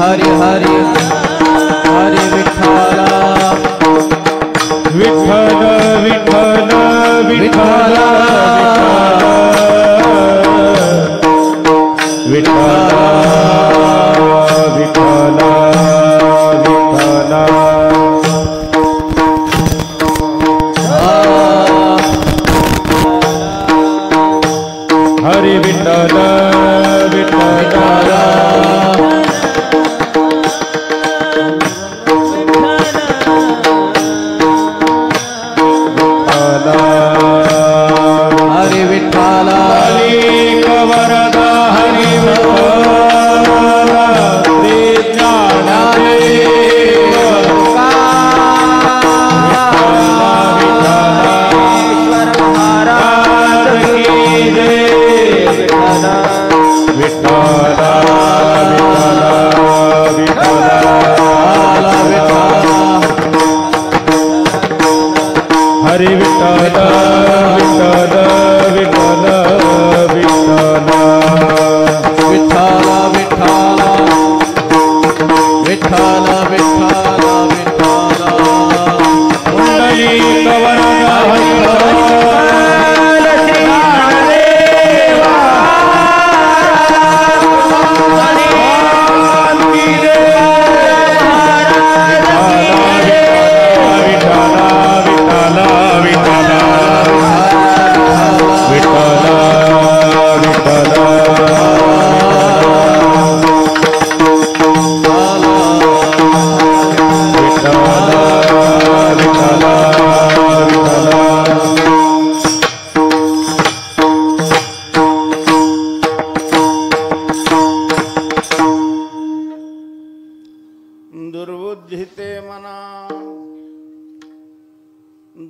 हरी हरी हरी विठ्ठल विठ्ठल विठ्ठल विठ्ठल विठ्ठल विठ्ठल विठ्ठल हरी विठ्ठल विठ्ठल हरी विठ्ठल वरदा हरी विठ्ठल श्री ज्ञानदेव विठ्ठल महाराज की जय विठ्ठल विठ्ठल हरि विठ्ठल विठ्ठल विठ्ठल विठ्ठल विठ्ठल विठ्ठल विठ्ठल विठ्ठल विठ्ठल कुंडली कवरदा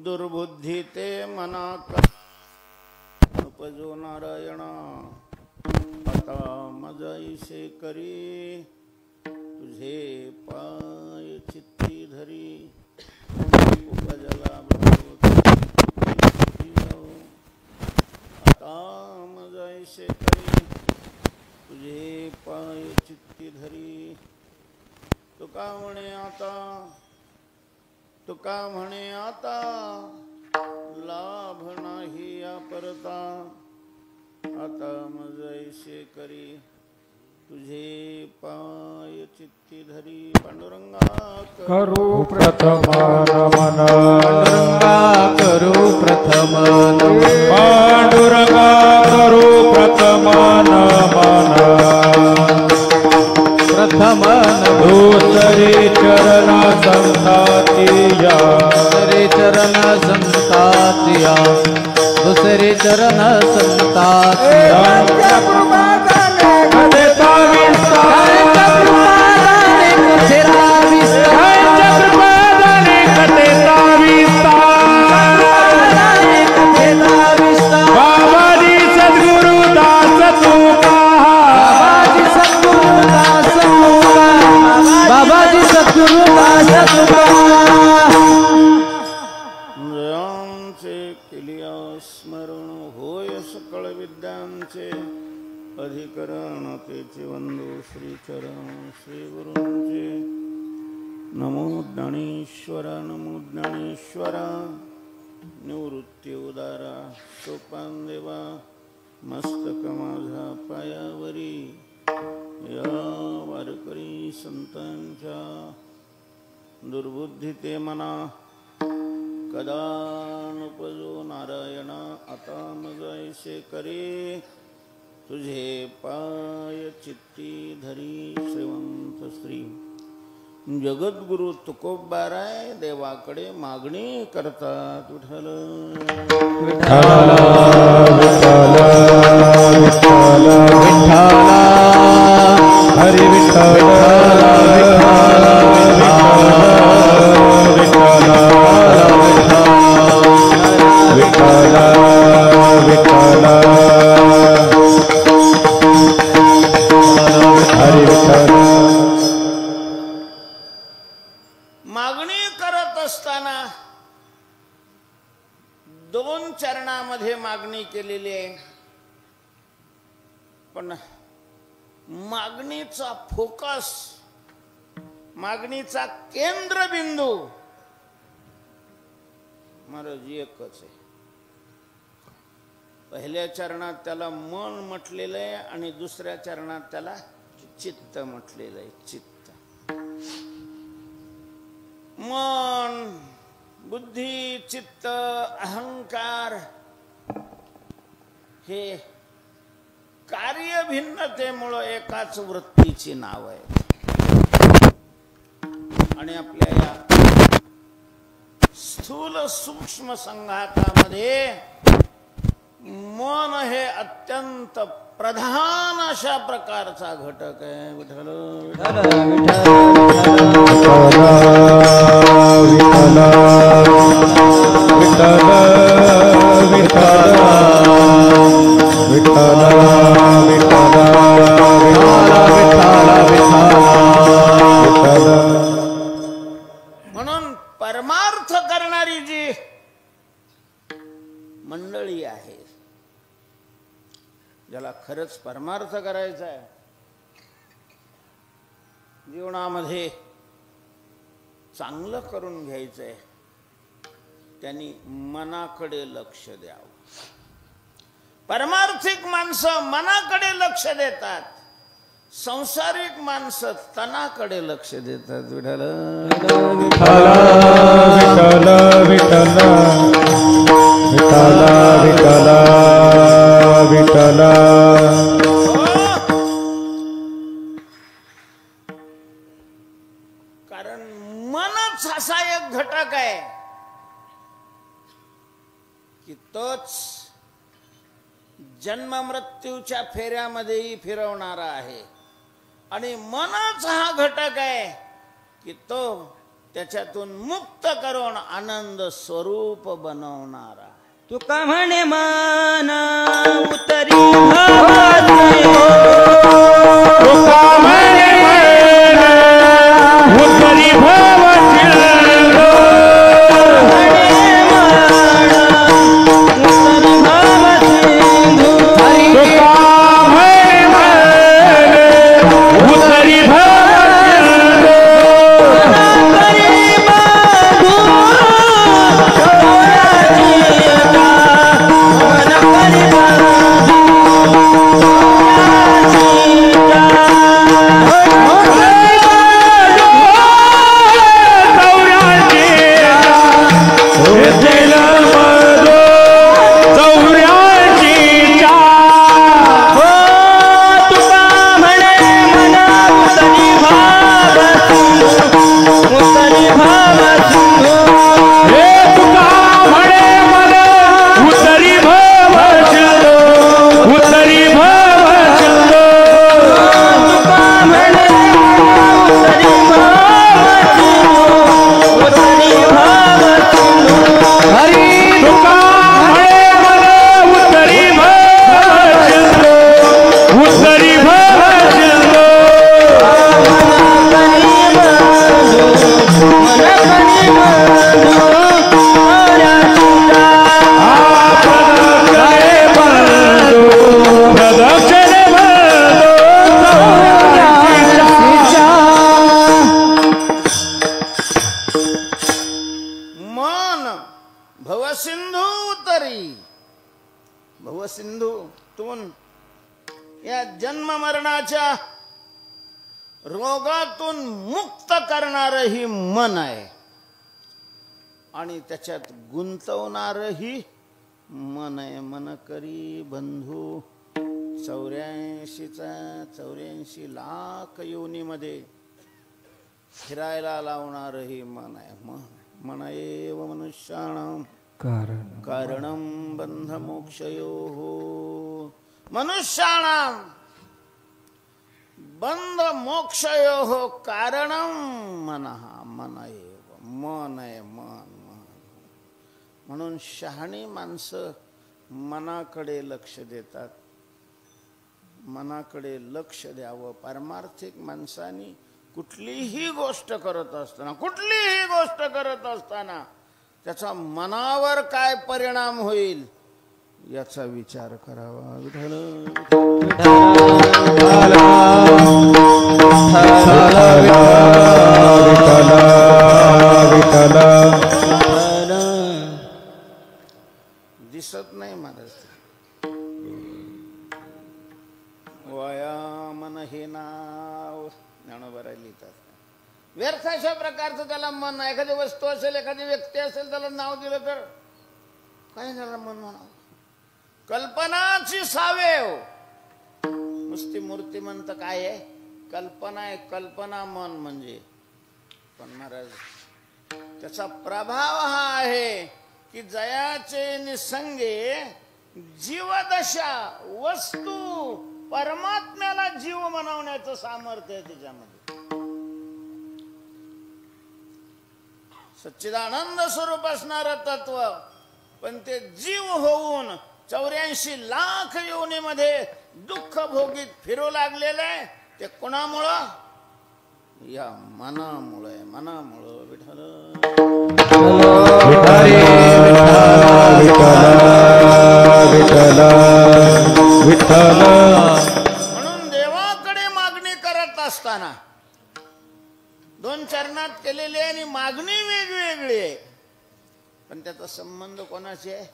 दुर्बुद्धीते मना उपजो नारायण आता मजाईसे करी तुझे पाय चित्ती धरी उपजला आता मजाईसे करी तुझे पाय चित्ती धरी तुका म्हणे आता लाभ नाही या परता आता मजैसे करी तुझे पाय चित्ती धरी पांडुरंगा करू प्रथम नमन पांडुरंगा करू प्रथम पांडुरंगा करू प्रथम नमन प्रथम दुसरी चरण संतातिया दुसरे चरण संतातिया दुसरे चरण संतातिया बाबाजी सद्गुरु दास तुका बाबाजी सद्गुरु दास तुका जयांचे केलिया स्मरण होय सकळ विद्यांचे अधिकरण तेचे वंदो श्रीचरण श्री गुरूंचे नमो ज्ञानेश्वरा नमो ज्ञानेश्वरा निवृत्ती उदारा सोपान देवा मस्तक माझा पायावरी या वारकरी संतांच्या दुर्बुद्धी ते मना कदा नुपजो नारायणा आता मजैसे करे तुझे पाय चित्ती धरी श्रीवंत श्री जगद्गुरु तुकोबाराय देवाकडे मागणी करतात विठ्ठल विठ्ठल विठ्ठल विठ्ठल विठ्ठल हरी विठ्ठल विठ्ठल विठ्ठल विठ्ठल विठ्ठल हरी विठ्ठल मागणी करत असताना दोन चरणामध्ये मागणी केलेली आहे, पण मागणीचा फोकस मागणीचा केंद्रबिंदू महाराज एकच आहे. पहिल्या चरणात त्याला मन म्हटलेलं आहे आणि दुसऱ्या चरणात त्याला चित्त म्हटलेलं आहे. चित्त, मन, बुद्धी, चित्त, अहंकार हे कार्य भिन्नतेमुळे एकाच वृत्तीची नाव आहे. आणि आपल्या या स्थूल सूक्ष्म संघातामध्ये मन हे अत्यंत प्रधान अशा प्रकारचा घटक आहे. विठ्ठल म्हणून परमार्थ करणारी जी मंडळी आहे, ज्याला खरंच परमार्थ करायचा आहे, जीवनामध्ये चांगलं करून घ्यायचंय, त्यांनी मनाकडे लक्ष द्यावं. परमार्थिक माणसं मनाकडे लक्ष देतात, संसारिक माणसं तनाकडे लक्ष देतात. विठ्ठल विठ्ठल विठ्ठल विठ्ठल विठ्ठल विठ्ठल. कारण मनच असा एक घटक आहे की तोच जन्म मृत्यूच्या फेऱ्यामध्येही फिरवणारा आहे. आणि मनच हा घटक आहे की तो त्याच्यातून मुक्त करून आनंद स्वरूप बनवणारा. तुका म्हणे मन उतरी भावाचे, तुका म्हणे मन उतरी भावाचे, भवसिंधूतून या जन्म मरणाच्या रोगातून मुक्त करणारही मन आहे आणि त्याच्यात गुंतवणारही मन आहे. मन करी बंधू 84 लाख योनीमध्ये फिरायला लावणारही मन आहे. मन एव मनुष्याणां कारणं बंध मोक्षयोः. मनुष्याणां बंध मोक्षयोः कारणं मनः. मन एव मन आहे. मन म्हणून शहाणी माणसं मनाकडे लक्ष देतात. मनाकडे लक्ष द्यावं. पारमार्थिक माणसांनी कुठलीही गोष्ट करत असताना त्याचा मनावर काय परिणाम होईल याचा विचार करावा. विठ्ठल हे नाव ज्ञानोबा लिहितात. व्यर्थ अशा प्रकारचं त्याला मन. एखादी वस्तू असेल, एखादी व्यक्ती असेल, त्याला नाव दिलं तर काय त्याला मन म्हणावं. कल्पनाची सावेव. नुसती मूर्तिमंत काय आहे? कल्पना आहे. कल्पना मन म्हणजे. पण महाराज त्याचा प्रभाव हा आहे की जयाचे निसंगे जीवदशा वस्तू परमात्म्याला जीव मनवण्याचं सामर्थ्य आहे त्याच्यामध्ये. सच्चिदानंद स्वरूप असणारं तत्व, पण ते जीव होऊन 84 लाख योनीमध्ये दुःख भोगीत फिरू लागलेले. ते कोणामुळं? या मनामुळे. मनामुळं. विठ्ठल म्हणून देवाकडे मागणी करत असताना दोन चरणात केलेली आहे आणि मागणी वेगवेगळी आहे, पण त्याचा संबंध कोणाशी आहे?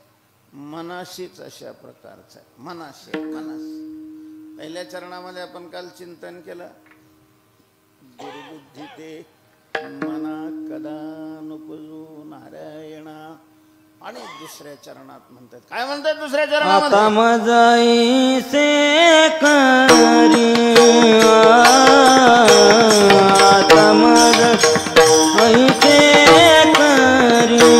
मनाशीच अशा प्रकारचा आहे. मनाशी. मनाशी. पहिल्या चरणामध्ये आपण काल चिंतन केलं. दुर्बुद्धी ते मना कदा नुपुजू नारायणा. आणि दुसऱ्या चरणात म्हणतात काय? म्हणतात दुसऱ्या चरणामध्ये? आता मजाईसे करी. आता मजाईसे करी.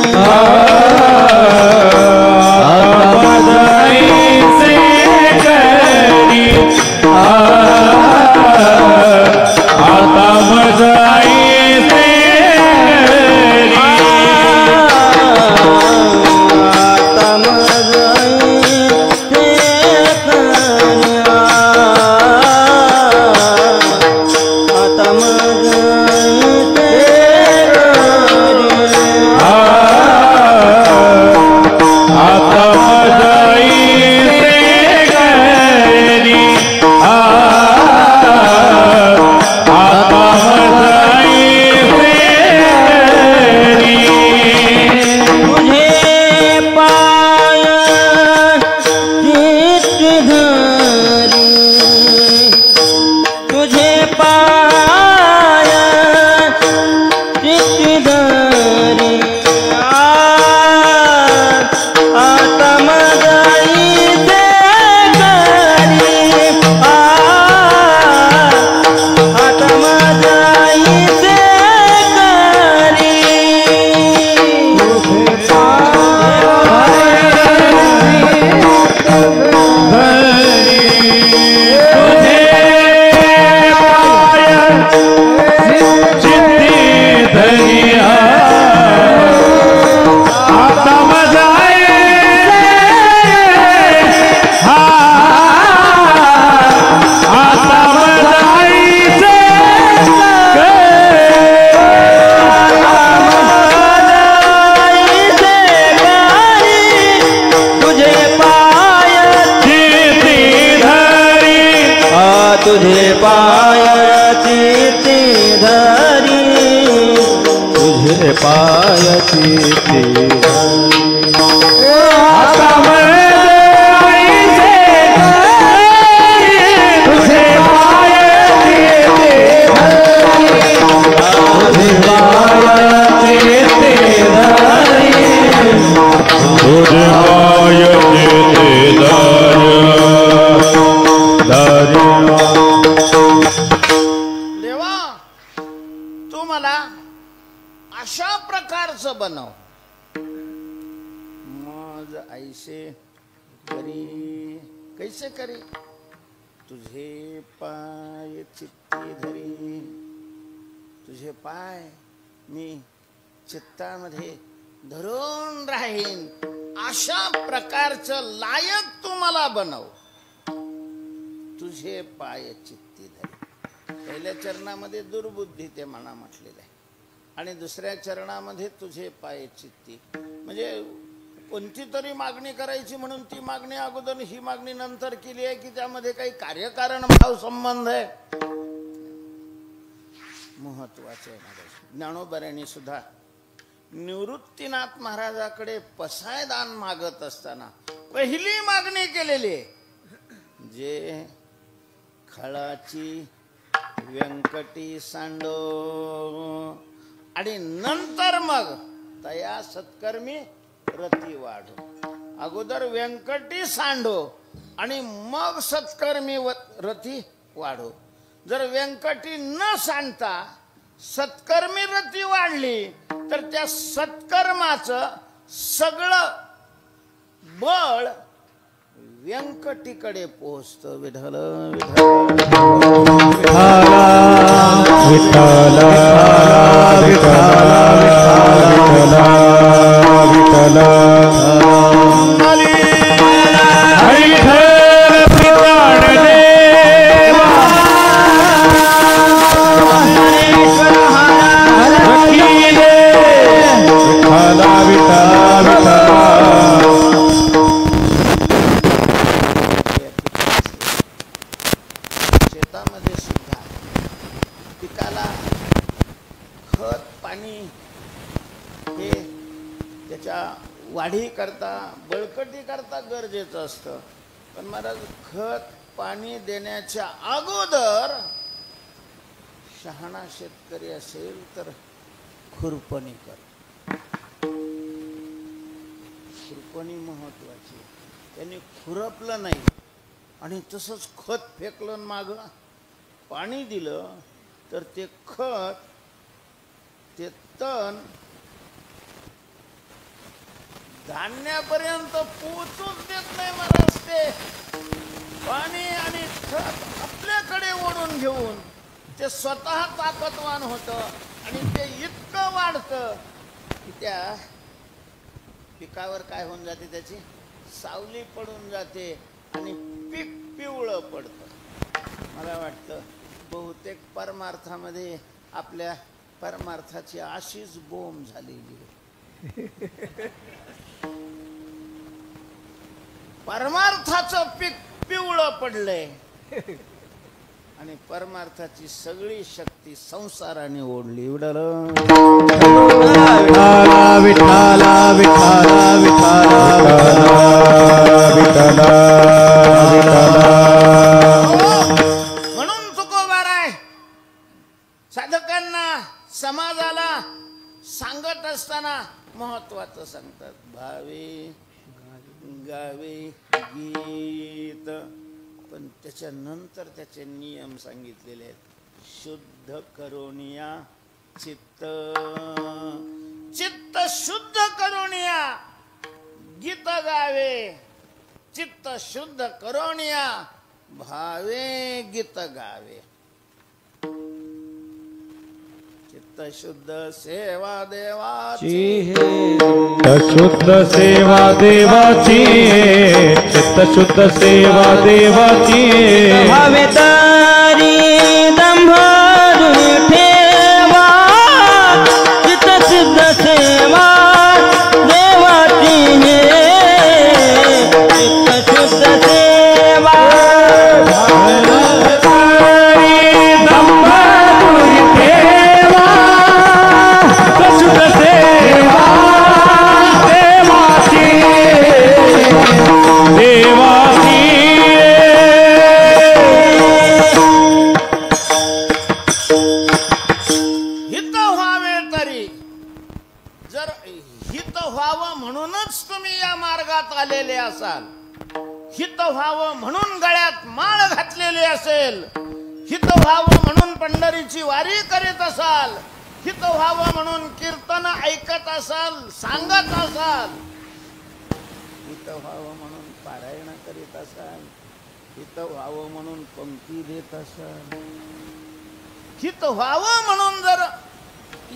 अशा प्रकारचं बनव. मज ऐसे करी. कैसे करी? तुझे पाय चित्ती धरी. तुझे पाय मी चित्तामध्ये धरून राहीन अशा प्रकारचं लायक तू मला बनव. तुझे पाय चित्ती धरी. पहिल्या चरणामध्ये दुर्बुद्धी ते म्हणा म्हटलेलं आहे आणि दुसऱ्या चरणामध्ये तुझे पाय चित्ती. म्हणजे कोणती तरी मागणी करायची म्हणून ती मागणी अगोदर ही मागणी नंतर केली आहे की त्यामध्ये काही कार्यकारण भाव संबंध आहे? महत्वाचे आहे. ज्ञानोबऱ्यांनी सुद्धा निवृत्तीनाथ महाराजाकडे पसायदान मागत असताना पहिली मागणी केलेली आहे, जे खळाची व्यंकटी सांडो आणि नंतर मग तया सत्कर्मी रती वाढो. अगोदर व्यंकटी सांडो आणि मग सत्कर्मी रती वाढो. जर व्यंकटी न सांडता सत्कर्मी रती वाढली तर त्या सत्कर्माचं सगळं बळ व्यंकटीकडे पोहोचतं. विठ्ठल विठ्ठल विठ्ठल शेतामध्ये सुद्धा पिकाला खत पाणी हे त्याच्या वाढी करता बळकटी करता गरजेचं असतं. पण महाराज खत पाणी देण्याच्या अगोदर शहाणा शेतकरी असेल तर खुरपणी कर. खुरपणी महत्वाची. त्यांनी खुरपलं नाही आणि तसंच खत फेकलं माग पाणी दिलं तर ते खत ते तण धान्यापर्यंत पोचूच देत नाही महाराज. ते पाणी आणि खत आपल्याकडे ओढून घेऊन ते स्वतः ताकदवान होतं आणि ते इतकं वाढतं की त्या पिकावर काय होऊन जाते, त्याची सावली पडून जाते आणि पीक पिवळं पडतं. मला वाटतं बहुतेक परमार्थामध्ये आपल्या परमार्थाची अशीच बोंब झालेली आहे. परमार्थाचं पीक पिवळं पडलंय आणि परमार्थाची सगळी शक्ती संसाराने ओढली. विठ्ठल विठ्ठल म्हणून तुकोबाराय साधकांना समाजाला सांगत असताना महत्वाचं सांगतात. भावे गावे गीत, पण त्याच्यानंतर त्याचे नियम सांगितलेले आहेत. शुद्ध करोनिया चित्त, चित्त शुद्ध करोनिया गीत गावे, चित्त शुद्ध करोनिया भावे गीत गावे. चित्त शुद्ध सेवा देवाची, शुद्ध सेवा देवाची, चित्त शुद्ध सेवा देवाची. भावे तारी दंभरून ठेवा, चित्त शुद्ध सेवा देवाची हे, चित्त शुद्ध सेवा. आलेले असाल, हित व्हावं म्हणून गळ्यात माळ घातलेली असेल, हित व्हावं म्हणून पंढरीची वारी करीत असाल, हित व्हावं म्हणून कीर्तन ऐकत असाल, सांगत असाल, हित व्हावं म्हणून पारायण करीत असाल, हित व्हावं म्हणून पंक्ती देत असाल, हित व्हावं म्हणून जर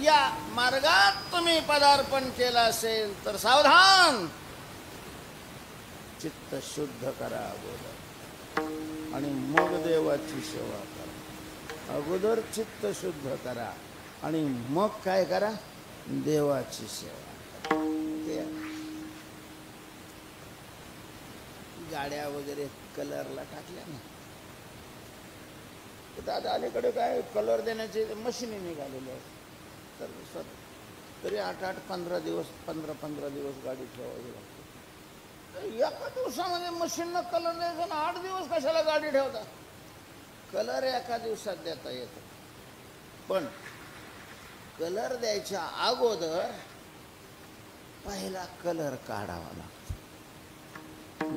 या मार्गात तुम्ही पदार्पण केलं असेल तर सावधान. चित्त शुद्ध करा अगोदर आणि मग देवाची सेवा करा. अगोदर चित्त शुद्ध करा आणि मग काय करा, देवाची सेवा. गाड्या वगैरे कलरला टाकल्या ना, आता अलीकडे काय कलर देण्याचे मशीनी निघालेले आहेत, तर तरी 8-8, 15 दिवस 15 दिवस गाडी ठेवावी लागते. एका दिवसामध्ये मशीननं कलर द्यायचा ना, 8 दिवस कशाला गाडी ठेवता. कलर एका दिवसात देता येतो, पण कलर द्यायच्या अगोदर पहिला कलर काढावा लागतो.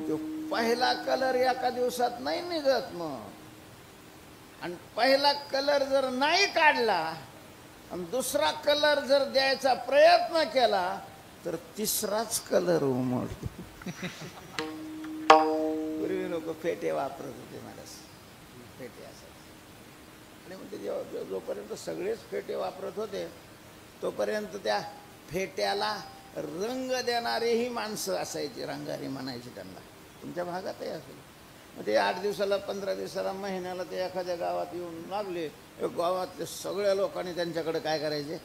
तो पहिला कलर एका दिवसात नाही निघत मग. आणि पहिला कलर जर नाही काढला आणि दुसरा कलर जर द्यायचा प्रयत्न केला तर तिसराच कलर उमटतो. पूर्वी लोक फेटे वापरत होते महाराज, फेटे असायचे. आणि मग ते जोपर्यंत सगळेच फेटे वापरत होते तोपर्यंत त्या फेट्याला रंग देणारेही माणसं असायची, रंगारी म्हणायची त्यांना. तुमच्या भागातही असेल. मग ते 8 दिवसाला 15 दिवसाला महिन्याला ते एखाद्या गावात येऊन लागले. गावातले सगळ्या लोकांनी त्यांच्याकडे काय करायचे,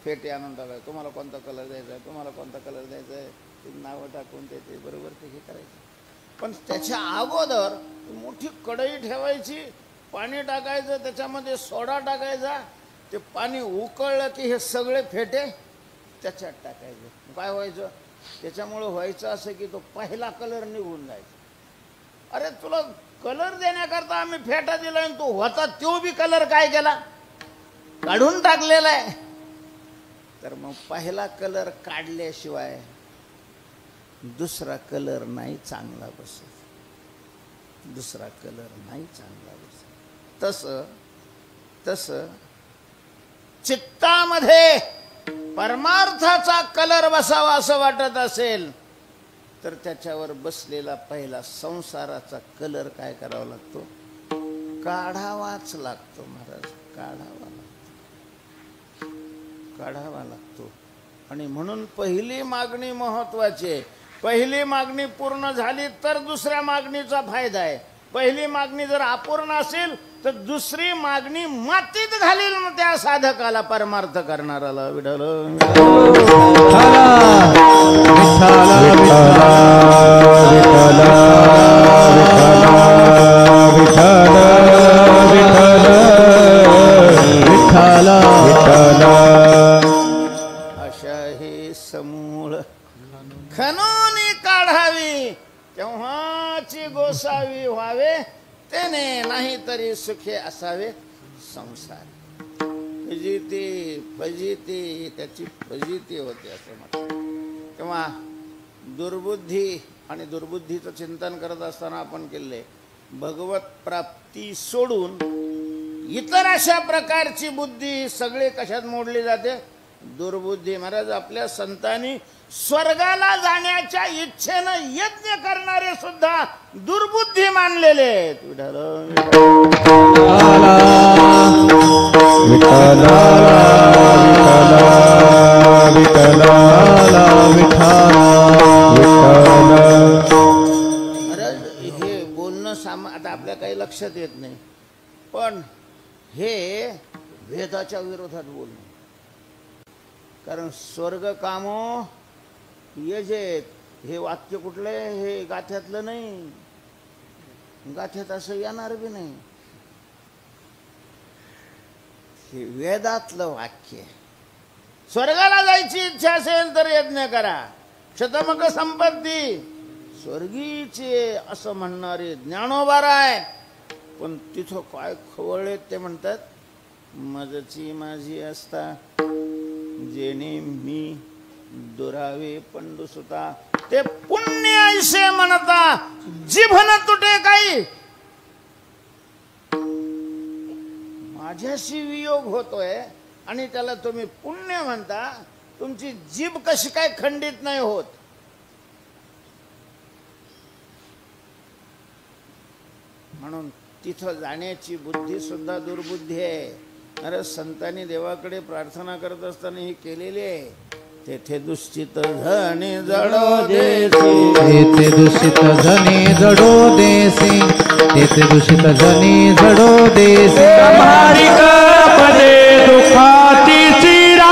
फेटे आणून टाकायचे. तुम्हाला कोणता कलर द्यायचा आहे, तुम्हाला कोणता कलर द्यायचा आहे, ते नावं टाकून ते बरोबर ते हे करायचे. पण त्याच्या अगोदर मोठी कढई ठेवायची, पाणी टाकायचं, त्याच्यामध्ये सोडा टाकायचा. ते पाणी उकळलं की हे सगळे फेटे त्याच्यात टाकायचे. काय व्हायचं, त्याच्यामुळं व्हायचं असं की तो पहिला कलर निघून जायचा. अरे तुला कलर देण्याकरता आम्ही फेटा दिला आणि तो होता तो बी कलर काय केला, काढून टाकलेला आहे. तर मग पहिला कलर काढल्याशिवाय दुसरा कलर नाही चांगला बसत, दुसरा कलर नाही चांगला बसत. तसं चित्तामध्ये परमार्थाचा कलर बसावा असं वाटत असेल तर त्याच्यावर बसलेला पहिला संसाराचा कलर काय करावा लागतो, काढावाच लागतो महाराज, काढावा लागतो. आणि म्हणून पहिली मागणी महत्वाची आहे. पहिली मागणी पूर्ण झाली तर दुसऱ्या मागणीचा फायदा आहे. पहिली मागणी जर अपूर्ण असेल तर दुसरी मागणी मातीत घालील मग त्या साधकाला, परमार्थ करणाराला. विठ्ठल अशा हे समूळ खणून काढावी तेव्हाची गोसावी व्हावे, तेने नाही तरी सुखे असावे संसार. फजिती त्याची फजिती होते असं म्हणतात. तेव्हा दुर्बुद्धी आणि दुर्बुद्धीचं चिंतन करत असताना आपण केले, भगवत प्राप्ती सोडून इतर अशा प्रकारची बुद्धी सगळे कशात मोडली जाते, दुर्बुद्धी. महाराज आपल्या संतांनी स्वर्गाला जाण्याच्या इच्छेनं यज्ञ करणारे सुद्धा दुर्बुद्धी मानलेले आहेत. महाराज हे बोलणं आता आपल्या काही लक्षात येत नाही, पण हे वेदाच्या विरोधात बोलणं. कारण स्वर्ग कामो यजेत हे वाक्य कुठले, हे गाथ्यातलं नाही, गाथ्यात असं येणार बी नाही. हे वेदातलं वाक्य. स्वर्गाला जायची इच्छा असेल तर यज्ञ करा, शतमक संपत्ती स्वर्गीचे असं म्हणणारे ज्ञानोबा आहे. पण तिथं काय खवळले ते म्हणतात, मजची माझी असता जेणे मी दुरावे पंडुसुता. ते पुण्य ऐसे म्हणता जिभन तुटे काही. माझ्याशी वियोग होतोय आणि त्याला तुम्ही पुण्य म्हणता, तुमची जीभ कशी काय खंडित नाही होत. म्हणून तिथं जाण्याची बुद्धी सुद्धा दुर्बुद्धी आहे. अरे संतांनी देवाकडे प्रार्थना करत असताना ही केलेली आहे. तेथे दूषित धनी जडो देसी, तेथे दूषित धनी जडो देसी, तेथे दूषित धनी जडो देसी. पदे दुखाती चिरागे,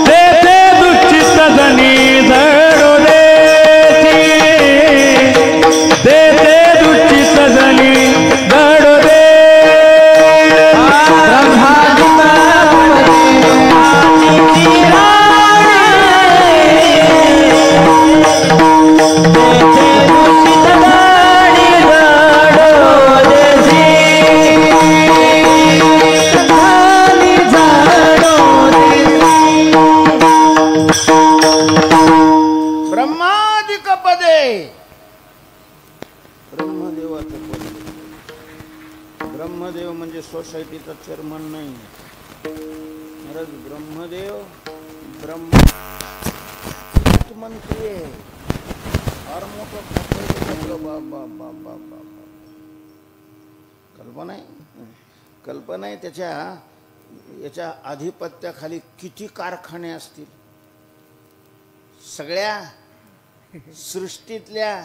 तेथे दूषित धनी जडो देसी, तेथे दूषित धनी जडो देसी. तेथे दूषित धनी जडो ब्रह्मदेवाचं पद. ब्रह्मदेव म्हणजे सोसायटीचा चेअरमन नाही महाराज. ब्रह्मदेव मंत्री आहे. फार मोठं कल्पना आहे त्याच्या. याच्या आधिपत्याखाली किती कारखाने असतील. सगळ्या सृष्टीतल्या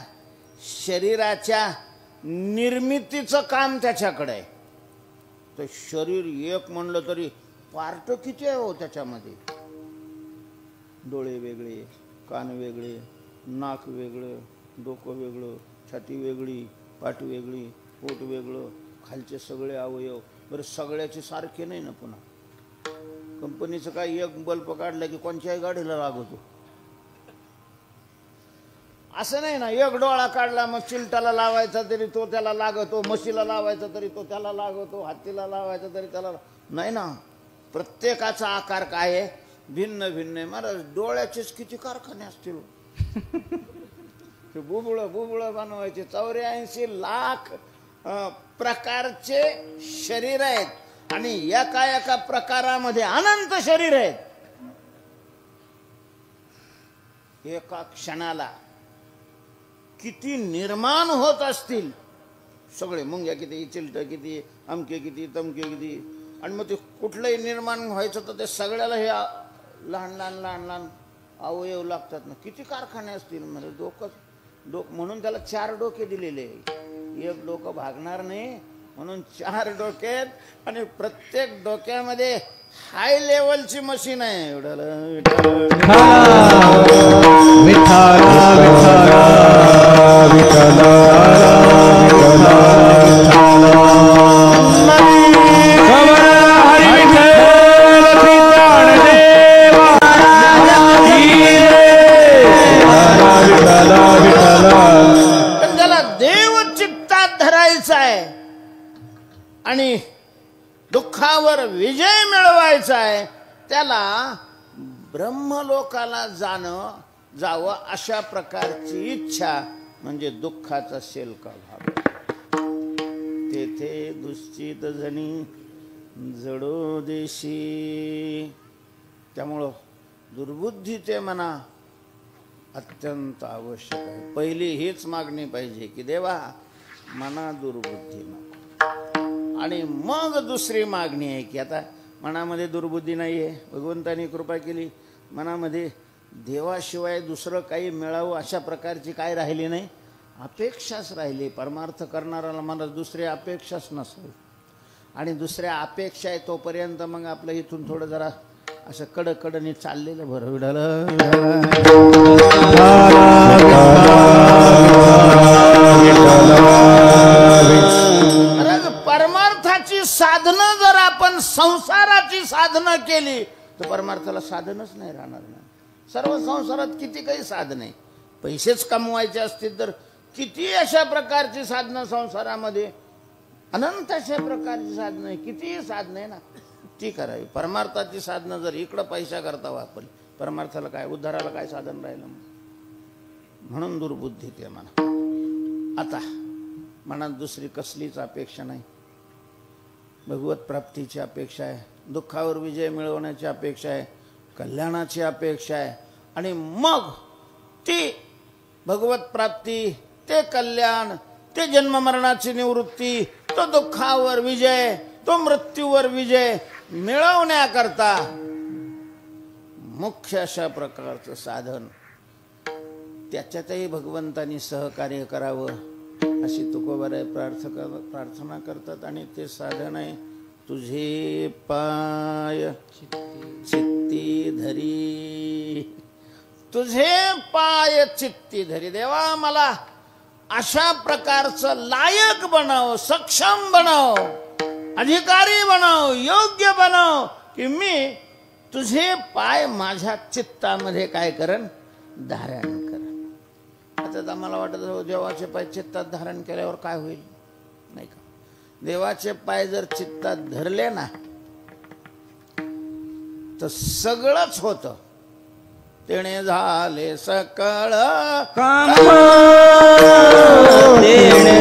शरीराच्या निर्मितीचं काम त्याच्याकडे आहे. तर शरीर एक म्हणलं तरी पार्ट किती आहे हो त्याच्यामध्ये. डोळे वेगळे, कान वेगळे, नाक वेगळं, डोकं वेगळं, छाती वेगळी, पाठ वेगळी, पोट वेगळं, खालचे सगळे अवयव. बरं सगळ्याचे सारखे नाही ना. पुन्हा कंपनीचं काय एक बल्ब काढला की कोणत्याही गाडीला लागतो असं नाही ना. एक डोळा काढला मग चिलटाला लावायचा तरी तो त्याला लागतो, म्हशीला लावायचा तरी तो त्याला लागतो, हातीला लावायचा तरी त्याला नाही ना. प्रत्येकाचा आकार काय आहे भिन्न भिन्न आहे महाराज. डोळ्याचेच किती कारखाने असतील. ते बुबुळ बनवायचे 84 लाख प्रकारचे शरीर आहेत आणि एका एका प्रकारामध्ये अनंत शरीर आहेत. एका क्षणाला किती निर्माण होत असतील. सगळे मुंग्या किती, चिलट किती, अमके किती, तमके किती. आणि मग ते कुठलंही निर्माण व्हायचं तर ते सगळ्याला हे लहान लहान लहान लहान अवयव लागतात ना. किती कारखाने असतील. म्हणजे म्हणून त्याला 4 डोके दिलेले. एक डोकं भागणार नाही म्हणून 4 डोक्यात. आणि प्रत्येक डोक्यामध्ये हाय लेवलची मशीन आहे. त्याला देव चित्तात धरायचा आहे आणि दुःखावर विजय मिळवायचा आहे. त्याला ब्रह्मलोकाला जावं अशा प्रकारची इच्छा म्हणजे दुःखाचा शेलका भाग. तेथे दुश्चित जणी जडो देशी. त्यामुळं दुर्बुद्धी ते मना अत्यंत आवश्यक आहे. पहिली हीच मागणी पाहिजे की देवा मना दुर्बुद्धी नको. आणि मग दुसरी मागणी आहे की आता मनामध्ये दुर्बुद्धी नाही आहे, भगवंतानी कृपा केली, मनामध्ये देवाशिवाय दुसरं काही मिळावं अशा प्रकारची काय राहिली नाही, अपेक्षाच राहिली. परमार्थ करणाऱ्याला मला दुसऱ्या अपेक्षाच नसेल. आणि दुसऱ्या अपेक्षा आहे तोपर्यंत मग आपलं इथून थोडं जरा असं कडकडनी चाललेलं बरं. परमार्थाची साधनं जर आपण संसाराची साधनं केली तर परमार्थाला साधनच नाही राहणार ना. सर्व संसारात किती काही साधन आहे. पैसेच कमवायचे असतील तर किती अशा प्रकारची साधनं संसारामध्ये, अनंत अशा प्रकारची साधनं आहे. कितीही साधनं आहे ना ती करावी. परमार्थाची साधनं जर इकडं पैसा करता वापरली परमार्थाला काय, उद्धाराला काय साधन राहिलं. म्हणून दुर्बुद्धी ते म्हणा. आता मनात दुसरी कसलीच अपेक्षा नाही. भगवत प्राप्तीची अपेक्षा आहे, दुःखावर विजय मिळवण्याची अपेक्षा आहे, कल्याणाची अपेक्षा आहे. आणि मग ती भगवत प्राप्ती, ते कल्याण, ते जन्ममरणाची निवृत्ती, तो दुःखावर विजय, तो मृत्यूवर विजय मिळवण्याकरता मुख्य अशा प्रकारचं साधन त्याच्यातही भगवंतानी सहकार्य करावं अशी तुकोबाराय प्रार्थना करतात. आणि ते साधन आहे तुझे पाय चित्ती धरी. तुझे पाय चित्ती धरी. देवा मला अशा प्रकारचं लायक बनव, सक्षम बनव, अधिकारी बनव, योग्य बनव की मी तुझे पाय माझ्या चित्तामध्ये काय करन, धारण कर. आता मला वाटत देवाचे पाय चित्तात धारण केल्यावर काय होईल नाही का. देवाचे पाय जर चित्तात धरले ना तर सगळंच होतं. तेणे झाले सकळ काम, तेणे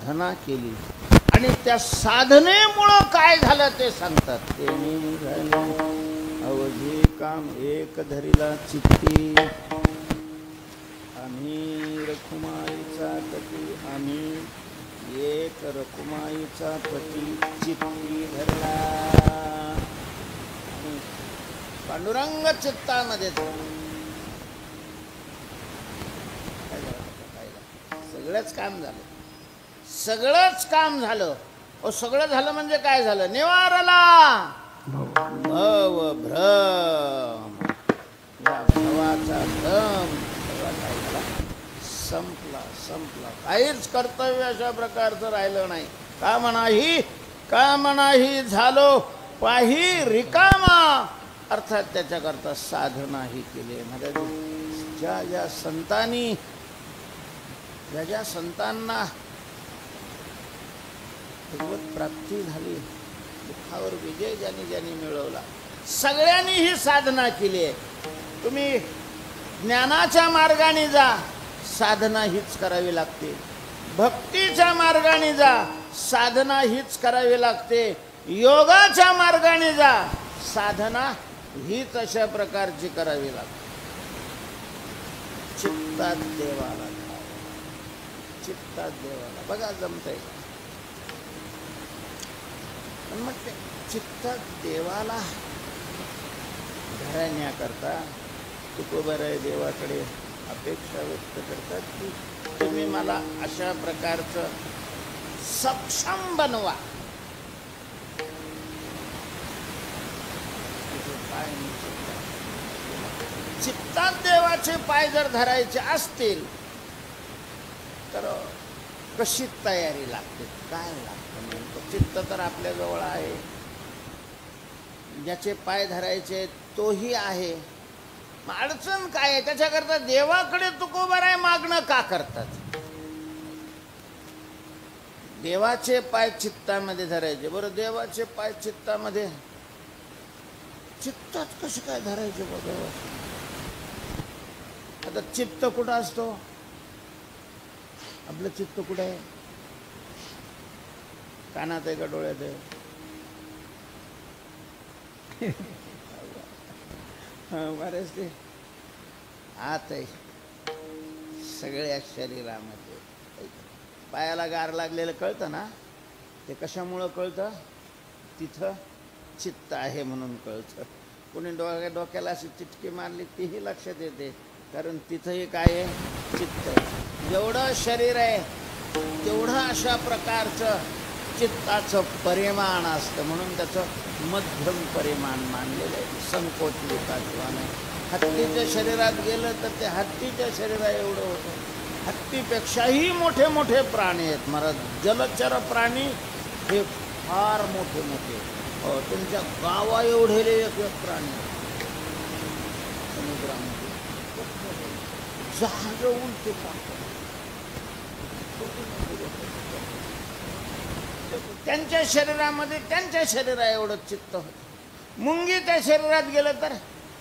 साधना केली आणि त्या साधनेमुळं काय झालं ते सांगतात. ते झाले अवघे काम एक धरिला चित्ती, आम्ही रखुमाईचा पती, आम्ही एक रखुमाईचा पती चित्ती धरला. पांडुरंग चित्तामध्ये सगळंच काम झालं, सगळंच काम झालं. सगळं झालं म्हणजे काय झालं? निवारला भव भ्रम, या भवाचा भ्रम काय झाला? संपला संपला. काहीच कर्तव्य अशा प्रकारचं राहिलं नाही. काम नाही झालो पाही रिकामा, अर्थात त्याच्याकरता साधनाही केली. म्हणजे ज्या संतांनी ज्या संतांना भगवत प्राप्ती झाली, दुःखावर विजय ज्यांनी मिळवला, सगळ्यांनी ही साधना केली आहे. तुम्ही ज्ञानाच्या मार्गाने जा, साधना हीच करावी लागते. भक्तीच्या मार्गाने जा, साधना हीच करावी लागते. योगाच्या मार्गाने जा, साधना हीच अशा प्रकारची करावी लागते. चित्तात देवाला, चित्तात देवाला बघा जमतंय. मग ते चित्तात देवाला धरण्याकरता तुकोबराय देवाकडे अपेक्षा व्यक्त करतात की तुम्ही मला अशा प्रकारचं सक्षम बनवा. चित्तात देवाचे पाय जर धरायचे असतील तर कशी तयारी लागते, काय लागतं नेमकं? चित्त तर आपल्याजवळ आहे, ज्याचे पाय धरायचे तोही आहे. मग अडचण काय आहे? त्याच्याकरता देवाकडे तुकोबराय मागणं का करतात? देवाचे पाय चित्तामध्ये धरायचे. बरं, देवाचे पाय चित्तामध्ये, चित्तात कसे काय धरायचे बघा? आता चित्त कुठं असतो? आपलं चित्त कुठं आहे? कानात आहे का डोळ्यात आहे? बरेच ते आत आहे, सगळ्या शरीरामध्ये. पायाला गार लागलेलं कळतं ना, ते कशामुळं कळतं? तिथं चित्त आहे म्हणून कळतं. कोणी डोक्याला अशी चिटकी मारली तीही लक्षात येते, कारण तिथंही काय आहे? चित्त आहे. जेवढं शरीर आहे तेवढं अशा प्रकारचं चित्ताचं परिमाण असतं, म्हणून त्याचं मध्यम परिमाण मानलेलं आहे. संकोच विकासवा नाही. हत्तीच्या शरीरात गेलं तर ते हत्तीच्या शरीरा एवढं होतं. हत्तीपेक्षाही मोठे मोठे प्राणी आहेत महाराज. जलचर प्राणी हे फार मोठे मोठे, तुमच्या गावा एवढेले एक प्राणी समुद्रामध्ये जहाज उलटे टाकतात. त्यांच्या शरीरामध्ये त्यांच्या शरीरा एवढं चित्त होतं. मुंगीच्या शरीरात गेलं तर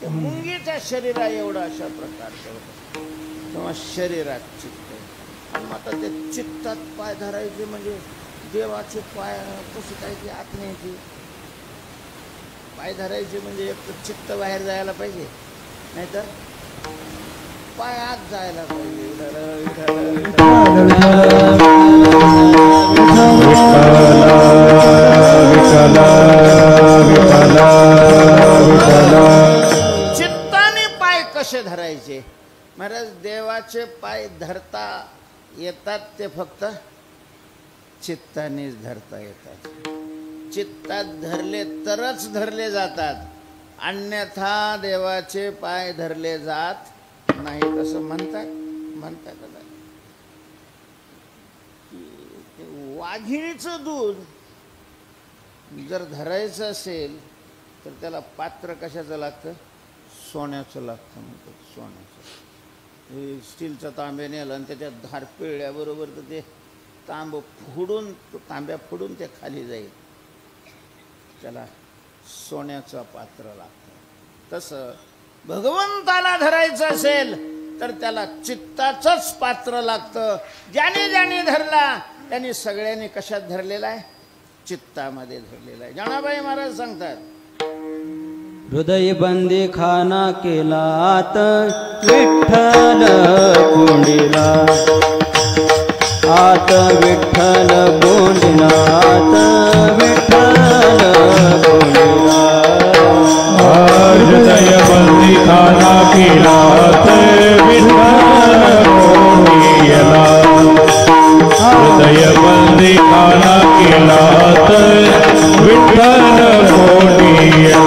ते मुंगीच्या शरीरा एवढं अशा प्रकारचं होतं. तेव्हा शरीरात चित्त आहे. आणि आता ते चित्तात पाय धरायचे म्हणजे देवाचे पाय कसे काय ते आत न्यायचे. पाय धरायचे म्हणजे एक तर चित्त बाहेर जायला पाहिजे, नाहीतर पाय आत जायला पाहिजे. चित्ताने पाय कसे धरायचे महाराज? देवाचे पाय धरता येतात ते फक्त चित्तानेच धरता येतात. चित्तात धरले तरच धरले जातात, अन्यथा देवाचे पाय धरले जात नाही. कसं म्हणतात वाघिणीचं दूध जर धरायचं असेल तर त्याला पात्र कशाचं लागतं? सोन्याचं लागतं. म्हणतात सोन्याचं. स्टीलचं तांबे नेलं आणि त्याच्यात धार पिळल्याबरोबर तर ते तांब्या फोडून ते खाली जाईल. त्याला सोन्याचं पात्र लागतं. तसं भगवंताला धरायचं असेल तर त्याला चित्ताचंच पात्र लागतं. ज्याने धरला त्यांनी सगळ्यांनी कशात धरलेला आहे? चित्तामध्ये धरलेला आहे. जनाबाई महाराज सांगतात, हृदय बंदी खाना केलात विठ्ठल कोंडिला आत विठ्ठल कोंडिनात विठ्ठल कोंडिला हृदय बंदी खाना केलात विठ्ठल कोंडिला हृदय बंदी खाना केलात विठ्ठल कोंडिला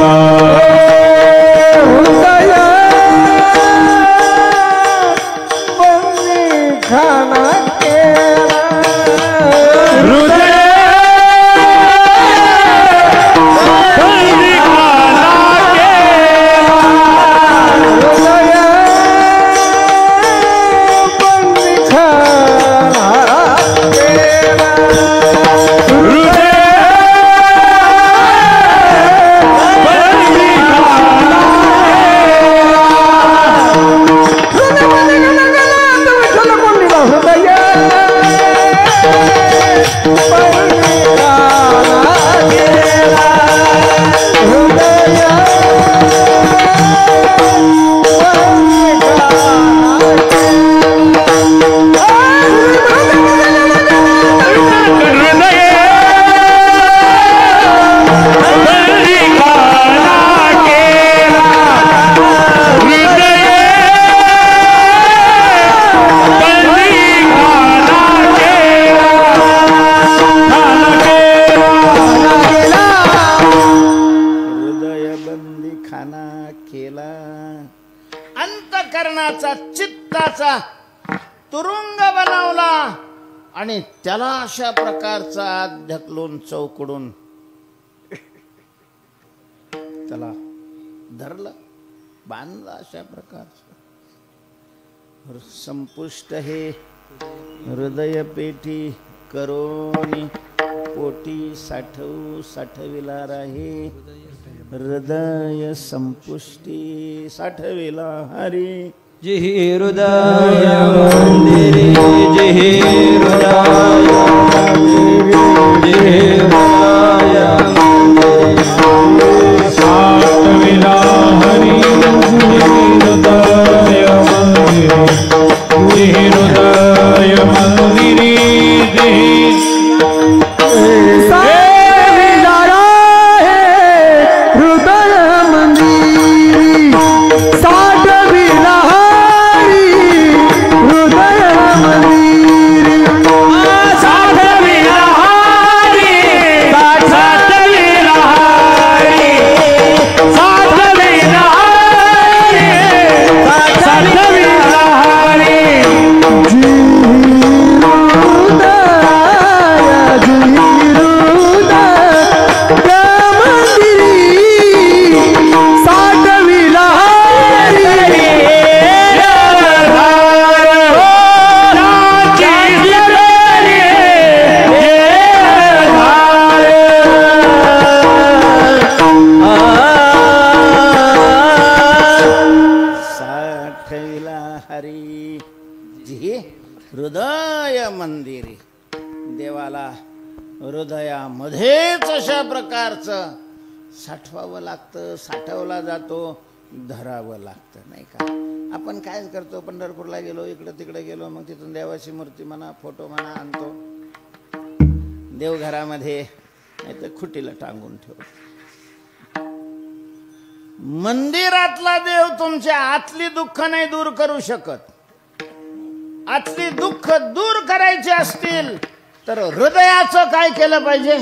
चित्ताचा तुरुंग बनवला आणि त्याला अशा प्रकारचा आत ढकलून चौकडून त्याला धरलं, बांधलं अशा प्रकारचं. संपुष्ट हे हृदय पेटी करोनी पोटी साठविला राहे. हृदय संपुष्टी साठविला हरी. जिहि हृदय मंदिरी जिहि हृदय मंदिरी जिहि हृदय मंदिरी साठविला हरी. जिहि हृदय मंदिरी जिहि हृदय मंदिरी. देवाला हृदयामध्येच अशा प्रकारचं साठवावं लागतं, साठवला जातो, धरावं लागतं, नाही का? आपण काय करतो, पंढरपूरला गेलो, इकडं तिकडे गेलो, मग तिथून देवाची मूर्ती म्हणा, फोटो म्हणा आणतो, देवघरामध्ये नाही तर खुटीला टांगून ठेवतो. मंदिरातला देव तुमच्या आतली दुःख नाही दूर करू शकत. आतली दुःख दूर करायचे असतील तर हृदयाचं काय केलं पाहिजे?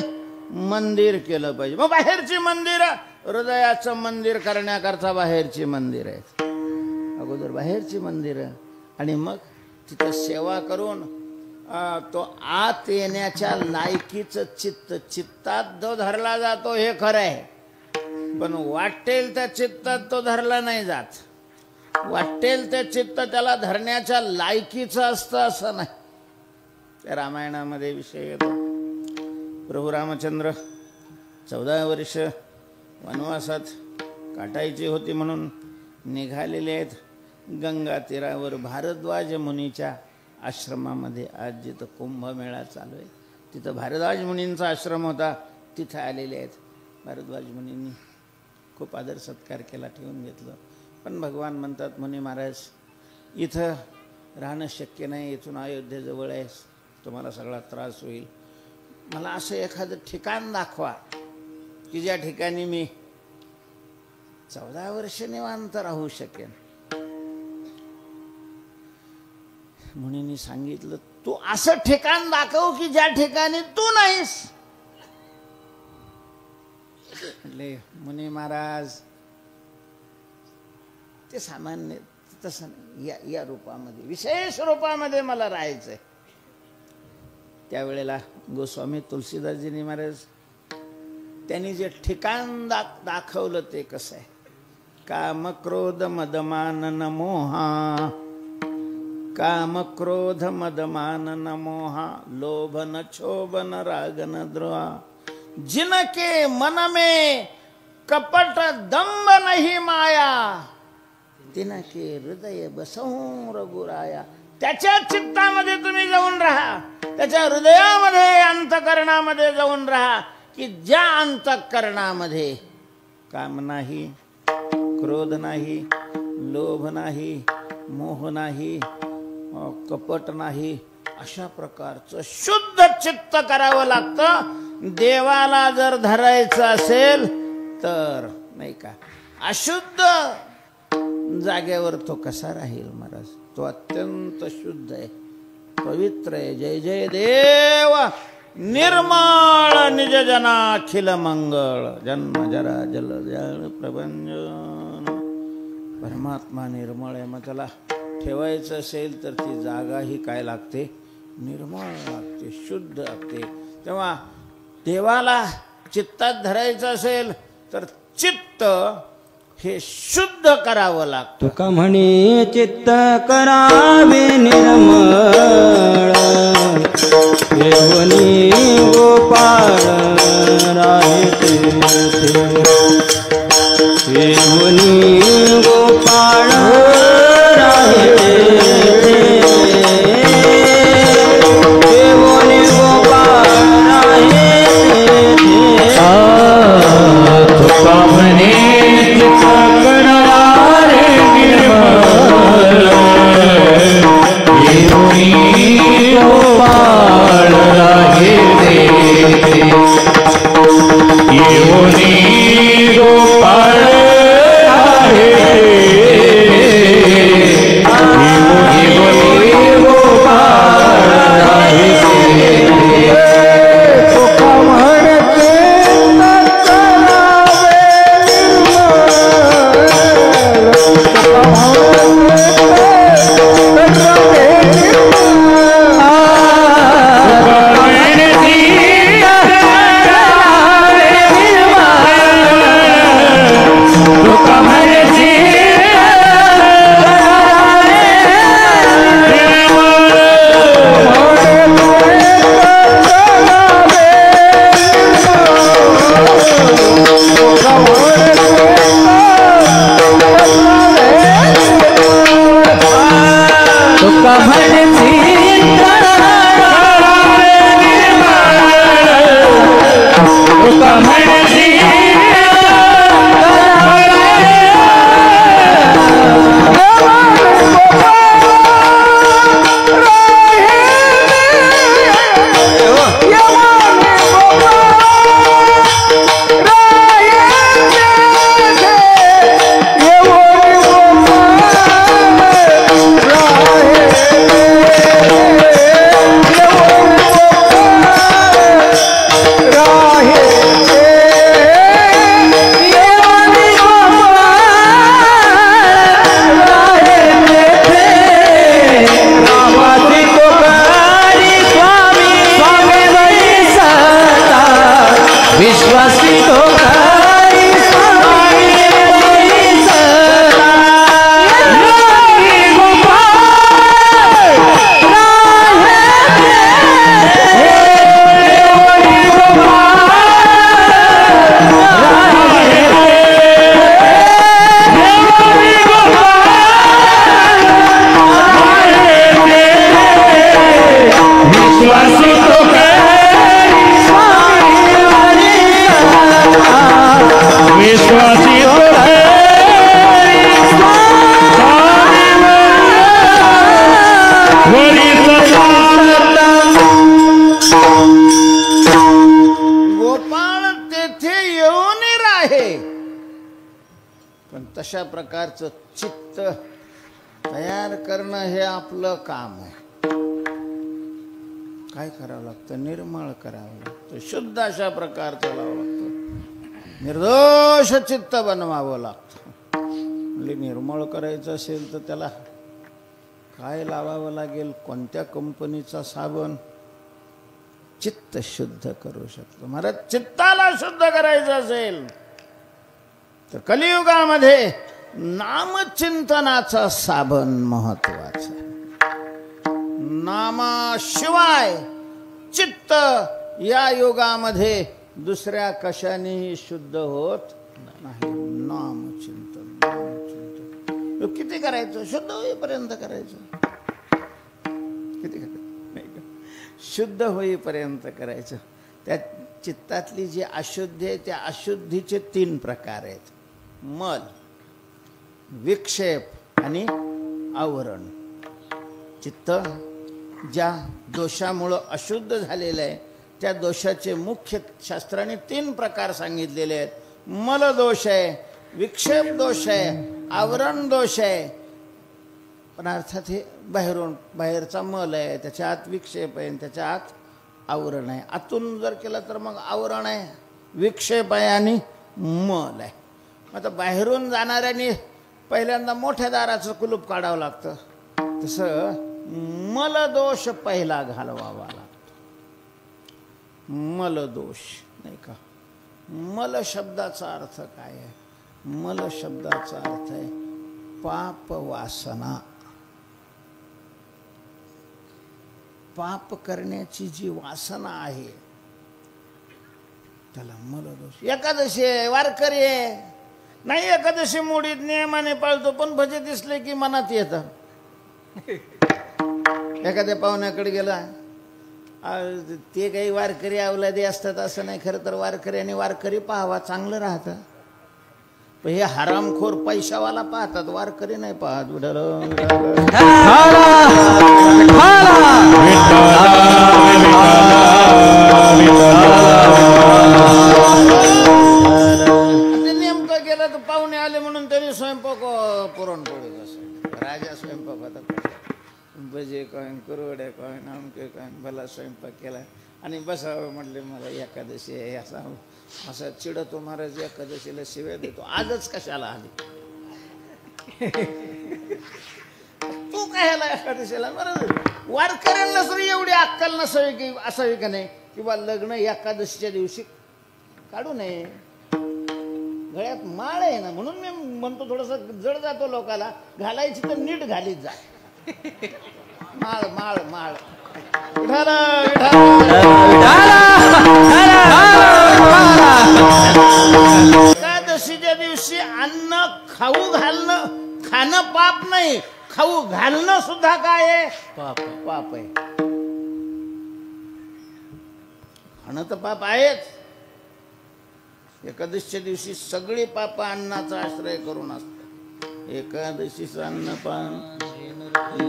मंदिर केलं पाहिजे. मग बाहेरची मंदिर, हृदयाचं मंदिर करण्याकरता बाहेरची मंदिर आहेत. अगोदर बाहेरची मंदिर आणि मग तिथं सेवा करून तो आत येण्याच्या लायकीचं चित्तात जो धरला जातो हे खरं आहे, पण वाटेल त्या चित्तात तो धरला नाही जात. वाटेल ते चित्त त्याला धरण्याच्या लायकीचं असतं असं नाही. त्या रामायणामध्ये विषय येतो. प्रभू रामचंद्र 14 वर्ष वनवासात काटायची होती म्हणून निघालेले आहेत. गंगा तीरावर भारद्वाज मुनीच्या आश्रमामध्ये आज जिथं कुंभमेळा चालू आहे तिथं भारद्वाज मुनींचा आश्रम होता, तिथं आलेले आहेत. भारद्वाज मुनींनी खूप आदर सत्कार केला, ठेवून घेतलं. पण भगवान म्हणतात, मुनी महाराज इथं राहणं शक्य नाही, इथून अयोध्येजवळ आहे, तुम्हाला सगळा त्रास होईल. मला असं एखादं ठिकाण दाखवा की ज्या ठिकाणी मी 14 वर्ष निवांत राहू शकेन. मुनींनी सांगितलं, तू असं ठिकाण दाखव की ज्या ठिकाणी तू नाहीस. म्हटले, मुनी महाराज ते सामान्य तसं नाही, या रूपामध्ये विशेष रूपामध्ये मला राहायचंय. त्यावेळेला गोस्वामी तुलसीदासजी महाराज त्यांनी जे ठिकाण दाखवलं ते कसं आहे. काम क्रोध मदमान न मोहा, काम क्रोध मदमान न मोहा, लोभ न क्षोभ न राग न द्रोहा, जिनके मन में कपट दंभ नहीं माया, तिनके हृदय बसवूं रघुराया. त्याच्या चित्तामध्ये तुम्ही जाऊन राहा, त्याच्या हृदयामध्ये अंतःकरणामध्ये जाऊन राहा की ज्या अंतःकरणामध्ये काम नाही, क्रोध नाही, लोभ नाही, मोह नाही, कपट नाही, अशा प्रकारचं शुद्ध चित्त करावं लागतं. देवाला जर धरायचं असेल तर, नाही का, अशुद्ध जागेवर तो कसा राहील महाराज. तो अत्यंत शुद्ध आहे, पवित्र आहे. जय जय देव निर्मळ निज जनाखिल मंगळ, जन्म जरा जल जल प्रभंजन. परमात्मा निर्मळ आहे. मग त्याला ठेवायचं असेल तर ती जागा ही काय लागते, निर्मळ लागते, शुद्ध लागते. तेव्हा देवाला चित्तात धरायचं असेल तर चित्त हे शुद्ध करावं लागतं. तुका म्हणे चित्त करावे निर्मळ, येवनी गोपाळ राहते, येवनी गोपाळ राहते, येवनी गोपाळ राहते. तुका म्हणे चित्त करावे निर्मळ, येवनी गोपाळ राहते, येवनी गोपाळ राहते, येवनी गोपाळ राहते. तुका म्हणते निर्मळ तशा प्रकारचं चित्त तयार करणं हे आपलं काम आहे. काय करावं लागतं? निर्मळ करावं लागतं, शुद्ध अशा प्रकारचं लावावं लागतं, निर्दोष चित्त बनवावं लागतं. म्हणजे निर्मळ करायचं असेल तर त्याला काय लावावं लागेल? कोणत्या कंपनीचा साबण चित्त शुद्ध करू शकतो? महाराज, चित्ताला शुद्ध करायचं असेल तर कलियुगामध्ये नामचिंतनाचा साबण महत्वाचा. नामाशिवाय चित्त या युगामध्ये दुसऱ्या कशानेही शुद्ध होत नाही. नामचिंतन, नामचिंतन किती करायचं? शुद्ध होईपर्यंत करायचं. किती करायचं? शुद्ध होईपर्यंत करायचं. त्या चित्तातली जी अशुद्धी आहे त्या अशुद्धीचे 3 प्रकार आहेत: मल, विक्षेप आणि आवरण. चित्त ज्या दोषामुळं अशुद्ध झालेलं आहे त्या दोषाचे मुख्य शास्त्राने 3 प्रकार सांगितलेले आहेत. मल दोष आहे, विक्षेप दोष आहे, आवरण दोष आहे. पण अर्थात हे बाहेरचा मल आहे, त्याच्या आत विक्षेप आहे, त्याच्या आत आवरण आहे. आतून जर केलं तर मग आवरण आहे, विक्षेप आहे आणि मल आहे. आता बाहेरून जाणाऱ्याने पहिल्यांदा मोठ्या दाराचं कुलूप काढावं लागतं, तसं मलदोष पहिला घालवावा लागतो. मलदोष नाही का? मल शब्दाचा अर्थ काय आहे? मल शब्दाचा अर्थ आहे पाप वासना. पाप करण्याची जी वासना आहे त्याला मलदोष. एकादशी आहे, वारकरी आहे, नाही एकादशी मोडीत नियमाने पाळतो, पण भजे दिसले की मनात येतं. एखाद्या पाहुण्याकडे गेला, ते काही वारकरी अवलादी असतात असं नाही. खरं तर वारकरी वारकरी पाहावा, चांगलं राहतं. पण हे हरामखोर पैशावाला पाहतात, वारकरी नाही पाहत. नेमकं गेलं तर पाहुणे आले म्हणून त्यांनी स्वयंपाक पुरणपोळी असं राजा स्वयंपाक होता, भजे काय, कुरवड्या काय, नामके काय, भला स्वयंपाक केला आणि बसावं म्हटले. मला एकादशी आहे असा चिडतो महाराज, एकादशीला शिव्या देतो. आजच कशाला आली तू? काय ह्याला एकादशीला? महाराज, वारकऱ्यांना सरी एवढी अक्कल नसावी की असावी का नाही किंवा लग्न एकादशीच्या दिवशी काढू नये. गळ्यात माळ आहे ना, म्हणून मी म्हणतो थोडस जड जातो लोकाला, घालायची तर नीट घालीत जा. माळ माळ माळ. एकादशीच्या दिवशी अन्न खाणं पाप नाही, खाऊ घालणं सुद्धा काय आहे? पाप आहे. खाणं तर पाप आहेच. एकादशीच्या दिवशी सगळी पाप अन्नाचा आश्रय करून असतात. एकादशीचं अन्नपान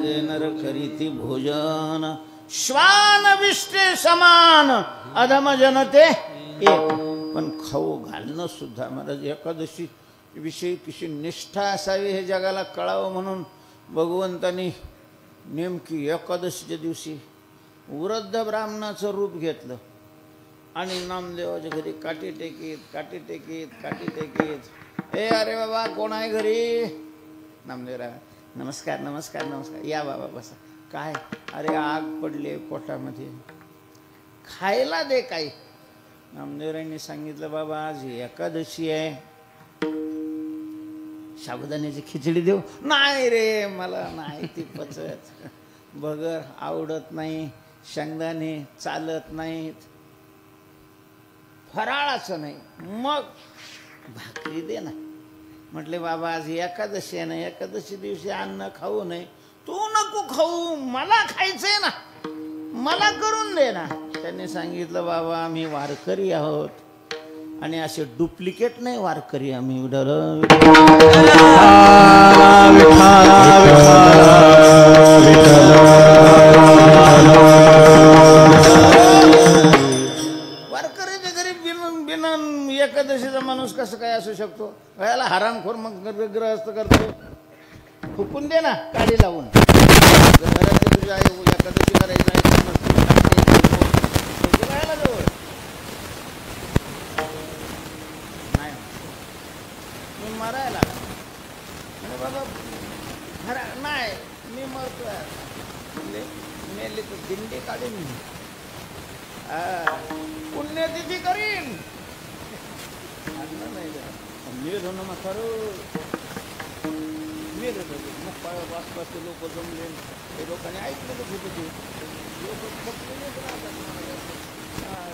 जे नर करीती भोजन, श्वान विष्टे समान अधम जनते एक. पण खाऊ घालणं सुद्धा. महाराज, एकादशी विषयी कशी निष्ठा असावी हे जगाला कळावं म्हणून भगवंतांनी नेमकी एकादशीच्या दिवशी वृद्ध ब्राह्मणाचं रूप घेतलं आणि नामदेवाच्या घरी काठी टेकीत. ए अरे बाबा, कोण आहे घरी? नामदेवराव, नमस्कार नमस्कार नमस्कार, या बाबा बसा. काय? अरे आग पडली पोटामध्ये, खायला दे काही. नामदेवरायांनी सांगितलं, बाबा आज एकादशी आहे, साबुदाण्याची खिचडी देऊ? नाही रे, मला नाही ती पचत, बगर आवडत नाही, शेंगदाणे चालत नाहीत, फराळाचं नाही, मग भाकरी दे ना. म्हटले, बाबा आज एकादशी आहे ना, एकादशी दिवशी अन्न खाऊ नये. तू नको खाऊ, मला खायचंय ना, मला करून दे ना. त्यांनी सांगितलं, बाबा आम्ही वारकरी आहोत आणि असे डुप्लिकेट नाही वारकरी आम्ही. वारकऱ्याच्या तरी बिन एकादशीचा माणूस कसं काय असू शकतो? याला हरामखोर मग ग्रहस्थ करतो. फुकून दे ना काडी लावून. घरात तुझ्या एकादशी करायची नाही जवळ नाही मी मरायला आणि बाबा नाही मी मरतोय म्हणजे मेली तर दिंडी काढीन पुण्यतिथी करीन नाही मीर होणं मग खरं मीर मग आसपासचे लोक जमले ते लोकांनी ऐकलेलं होतं ते लोक थकलेलेच राहतात.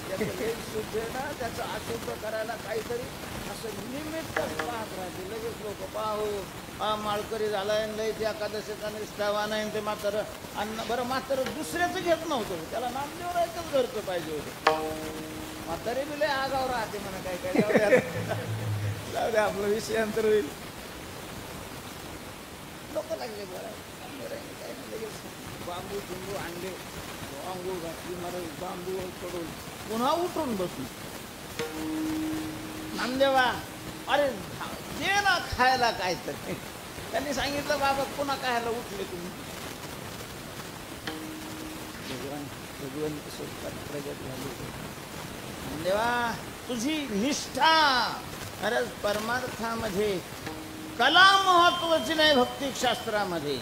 त्याचं एक शुद्ध ना त्याचं अशुद्ध करायला काहीतरी असं निमित्त पाहत राहते. लगेच लोक पाहू हा माळकरी झालाय लय ते एकादशीचा निष्ठावान आहे ते मात्र अन्न बरं मात्र दुसऱ्याचं घेत नव्हतं. त्याला नामदेव राहायचंच घरचं पाहिजे होतं. म्हातारे बी लय आगाव राहते म्हणा काय काय जाऊ द्या आपला विषय अंतर होईल. लोक लागले काय लगेच बांबू चिंबू आणले अंघोळ घातली महाराज बांबू चढून पुन्हा उठून बसू. नामदेवा अरे दे ना खायला काय तर. त्यांनी सांगितलं बाबा पुन्हा खायला उठले तुम्ही. भगवान प्रगत झाले. नामदेवा तुझी निष्ठा अरे परमार्थामध्ये कला महत्वाची नाही. भक्तिशास्त्रामध्ये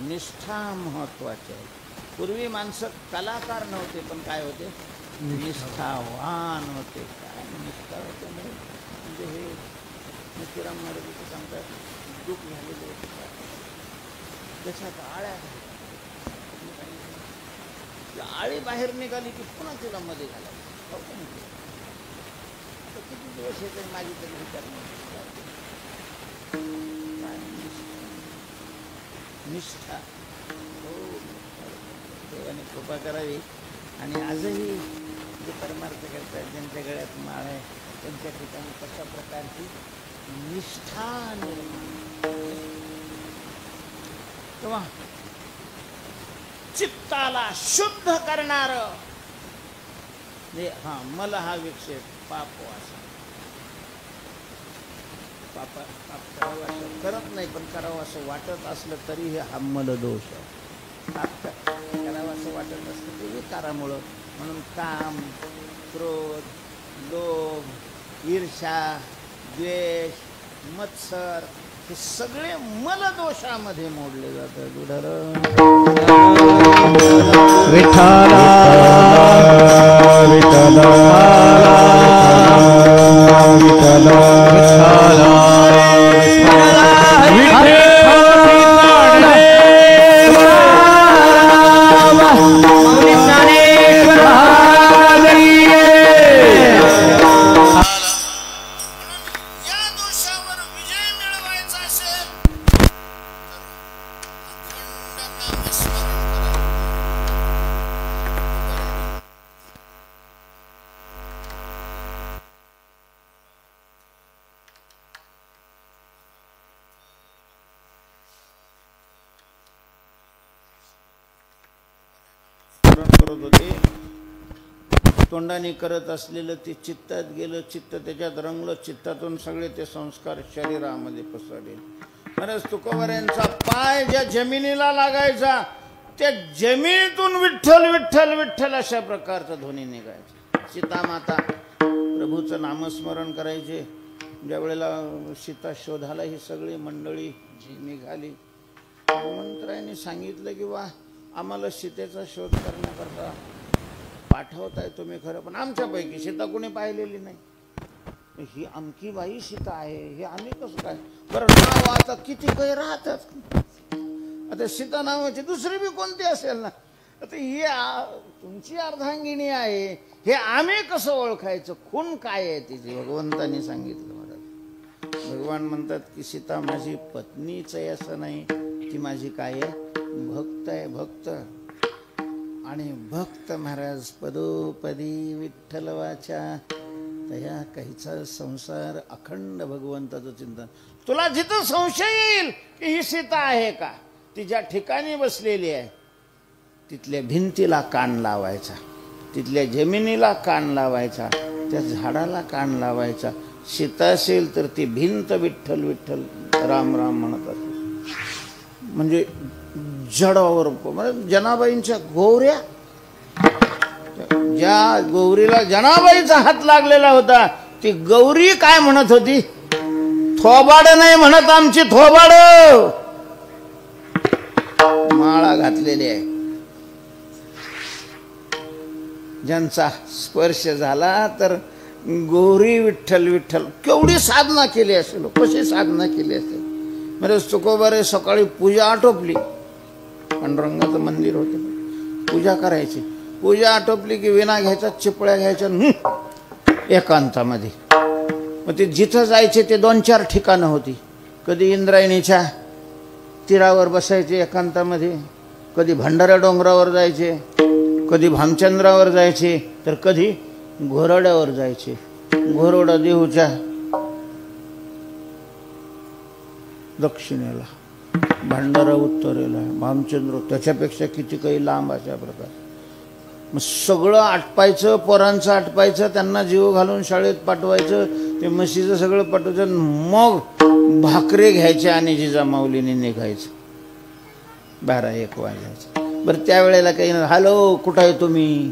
निष्ठा महत्वाची आहे. पूर्वी माणसं कलाकार नव्हते पण काय होते निष्ठावान होते. काय निष्ठा होते म्हणजे हे निष्ठाराम महाराज सांगतात दुःख झालेले होते त्याच्यात आळ्या आळी बाहेर निघाली की पुन्हा तिला मध्ये घालायची. किती दिवस हे तरी माझी तरी विचार निष्ठा हो देवाने कृपा करावी. आणि आजही जे परमार्थ करतात ज्यांच्या गळ्यात माळ आहे त्यांच्या ठिकाणी कशा प्रकारची निष्ठा निर्माण तेव्हा चित्ताला शुद्ध करणार हा मला हा विक्षेप पाप वासा पाप करावं असं करत नाही पण करावं असं वाटत असलं तरी हे हा मलदोष आहे. करावं असं वाटत असलं ते विकारामुळं. म्हणून काम क्रोध लोभ ईर्ष्या द्वेष मत्सर हे सगळे मलदोषामध्ये मोडले जातात. विठ्ठला विठ्ठला करत होते. तोंडाने करत असलेलं ते चित्तात गेलं. चित्त त्याच्यात रंगलं. चित्तातून सगळे ते संस्कार शरीरामध्ये पसरले. महाराज तुकोबाऱ्यांचा पाय ज्या जमिनीला लागायचा त्या जमिनीतून विठ्ठल विठ्ठल विठ्ठल अशा प्रकारचा ध्वनी निघायचा. सीतामाता प्रभूचं नामस्मरण करायचे. ज्या वेळेला सीता शोधाला ही सगळी मंडळी जी निघाली मंत्र्यांनी सांगितलं की वा आम्हाला सीतेचा शोध करण्याकरता पाठवताय तुम्ही खरं पण आमच्यापैकी सीता कोणी पाहिलेली नाही. ही अमकी बाई सीता आहे हे आम्ही कसं काय बरं नाव आता किती काही राहतात. आता सीता नावाची दुसरी बी कोणती असेल ना. आता ही तुमची अर्धांगिनी आहे हे आम्ही कसं ओळखायचं. खून काय आहे तिची भगवंतांनी सांगितलं. महाराज भगवान म्हणतात की सीता माझी पत्नीच आहे असं नाही. ती माझी काय आहे भक्त आहे भक्त. आणि भक्त महाराज पदोपदी विठ्ठल वाचा तया काहीचा संसार अखंड भगवंताचं चिंतन. तुला जिथं संशय येईल की ही सीता आहे का ती ज्या ठिकाणी बसलेली आहे तिथल्या भिंतीला कान लावायचा. तिथल्या जमिनीला कान लावायचा. त्या झाडाला कान लावायचा. सीता असेल तर ती भिंत विठ्ठल विठ्ठल राम राम म्हणत असेल. म्हणजे जडावर म्हणजे जनाबाईंच्या गौऱ्या, ज्या गौरीला जनाबाईचा हात लागलेला होता ती गौरी काय म्हणत होती? थोबाड नाही म्हणत आमची थोबाड. माळा घातलेली आहे. ज्यांचा स्पर्श झाला तर गौरी विठ्ठल विठ्ठल केवढी साधना केली असेल, कशी साधना केली असेल. म्हणजे तुकोबारे सकाळी पूजा आटोपली, पांडुरंगाचं मंदिर होतं, पूजा करायची. पूजा आटोपली की विना घ्यायचा, चिपळ्या घ्यायच्या एकांतामध्ये. मग ते जिथं जायचे ते 2-4 ठिकाणं होती. कधी इंद्रायणीच्या तीरावर बसायचे एकांतामध्ये, कधी भंडारा डोंगरावर जायचे, कधी भामचंद्रावर जायचे, तर कधी घोरड्यावर जायचे. घोरडा देऊच्या दक्षिणेला, भंडारा उत्तरेला, भामचंद्र त्याच्यापेक्षा किती काही लांब अशा प्रकार. मग सगळं आटपायचं, पोरांचं आटपायचं, त्यांना जीव घालून शाळेत पाठवायचं, ते म्हशीचं सगळं पाठवायचं. मग भाकरे घ्यायचे आणि जिजामाऊलीने निघायचं. 12-1 वाजायचं. बरं त्यावेळेला काही नाही, हॅलो कुठं आहे तुम्ही.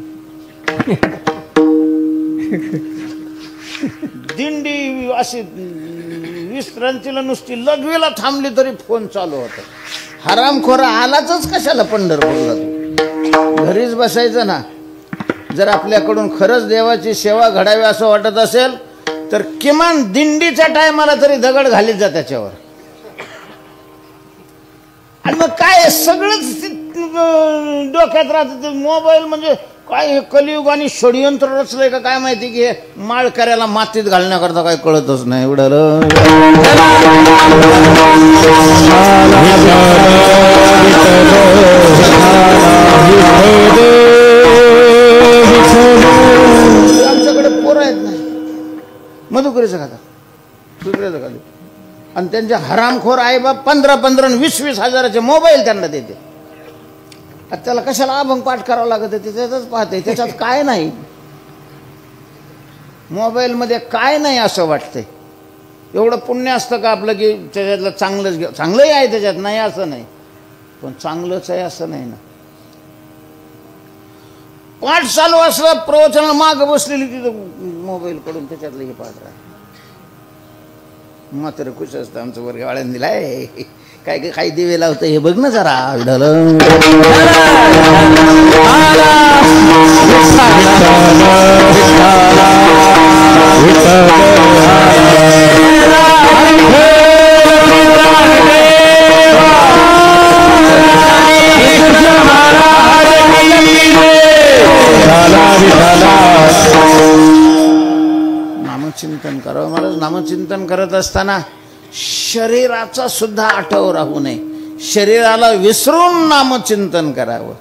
दिंडी अशी विश्रांतीला नुसती लघवीला थांबली तरी फोन चालू होता. हरामखोरा आलाच कशाला पंढरपूरला, तू घरीच बसायचं ना. जर आपल्याकडून खरंच देवाची सेवा घडावी असं वाटत असेल तर किमान दिंडीच्या टायमाला तरी दगड घालीत जा त्याच्यावर. आणि मग काय सगळंच डोक्यात राहत. मोबाईल म्हणजे काय हे कलियुग आणि षडयंत्र रचलंय का काय माहिती की हे माळ करायला मातीत घालण्याकरता काही कळतच नाही. एवढं आमच्याकडे पोरं आहेत नाही, मधुकरीचं खाता, सुकरीचं खाते. आणि त्यांच्या हरामखोर आईबाप 15-20 हजाराचे मोबाईल त्यांना देते. त्याला कशाला अभंग पाठ करावं लागत आहे, त्याच्यातच पाहते. त्याच्यात काय नाही, मोबाईलमध्ये काय नाही असं वाटतंय. एवढं पुण्य असतं का आपलं की त्याच्यातलं चांगलंही आहे त्याच्यात, नाही असं नाही, पण चांगलंच आहे असं नाही ना. पाठ चालू असलं, प्रवचन माग बसलेली तिथं मोबाईल कडून त्याच्यातलं हे पाठ राहत. मात्र खुश असतं आमचं वर्ग वाळ्यानं दिलाय. काय काही दिवे लावतं हे बघ ना जरा. नामचिंतन करावं. मला नामचिंतन करत असताना शरीराचा सुद्धा आठव राहू नये. शरीराला विसरून नामचिंतन करावं.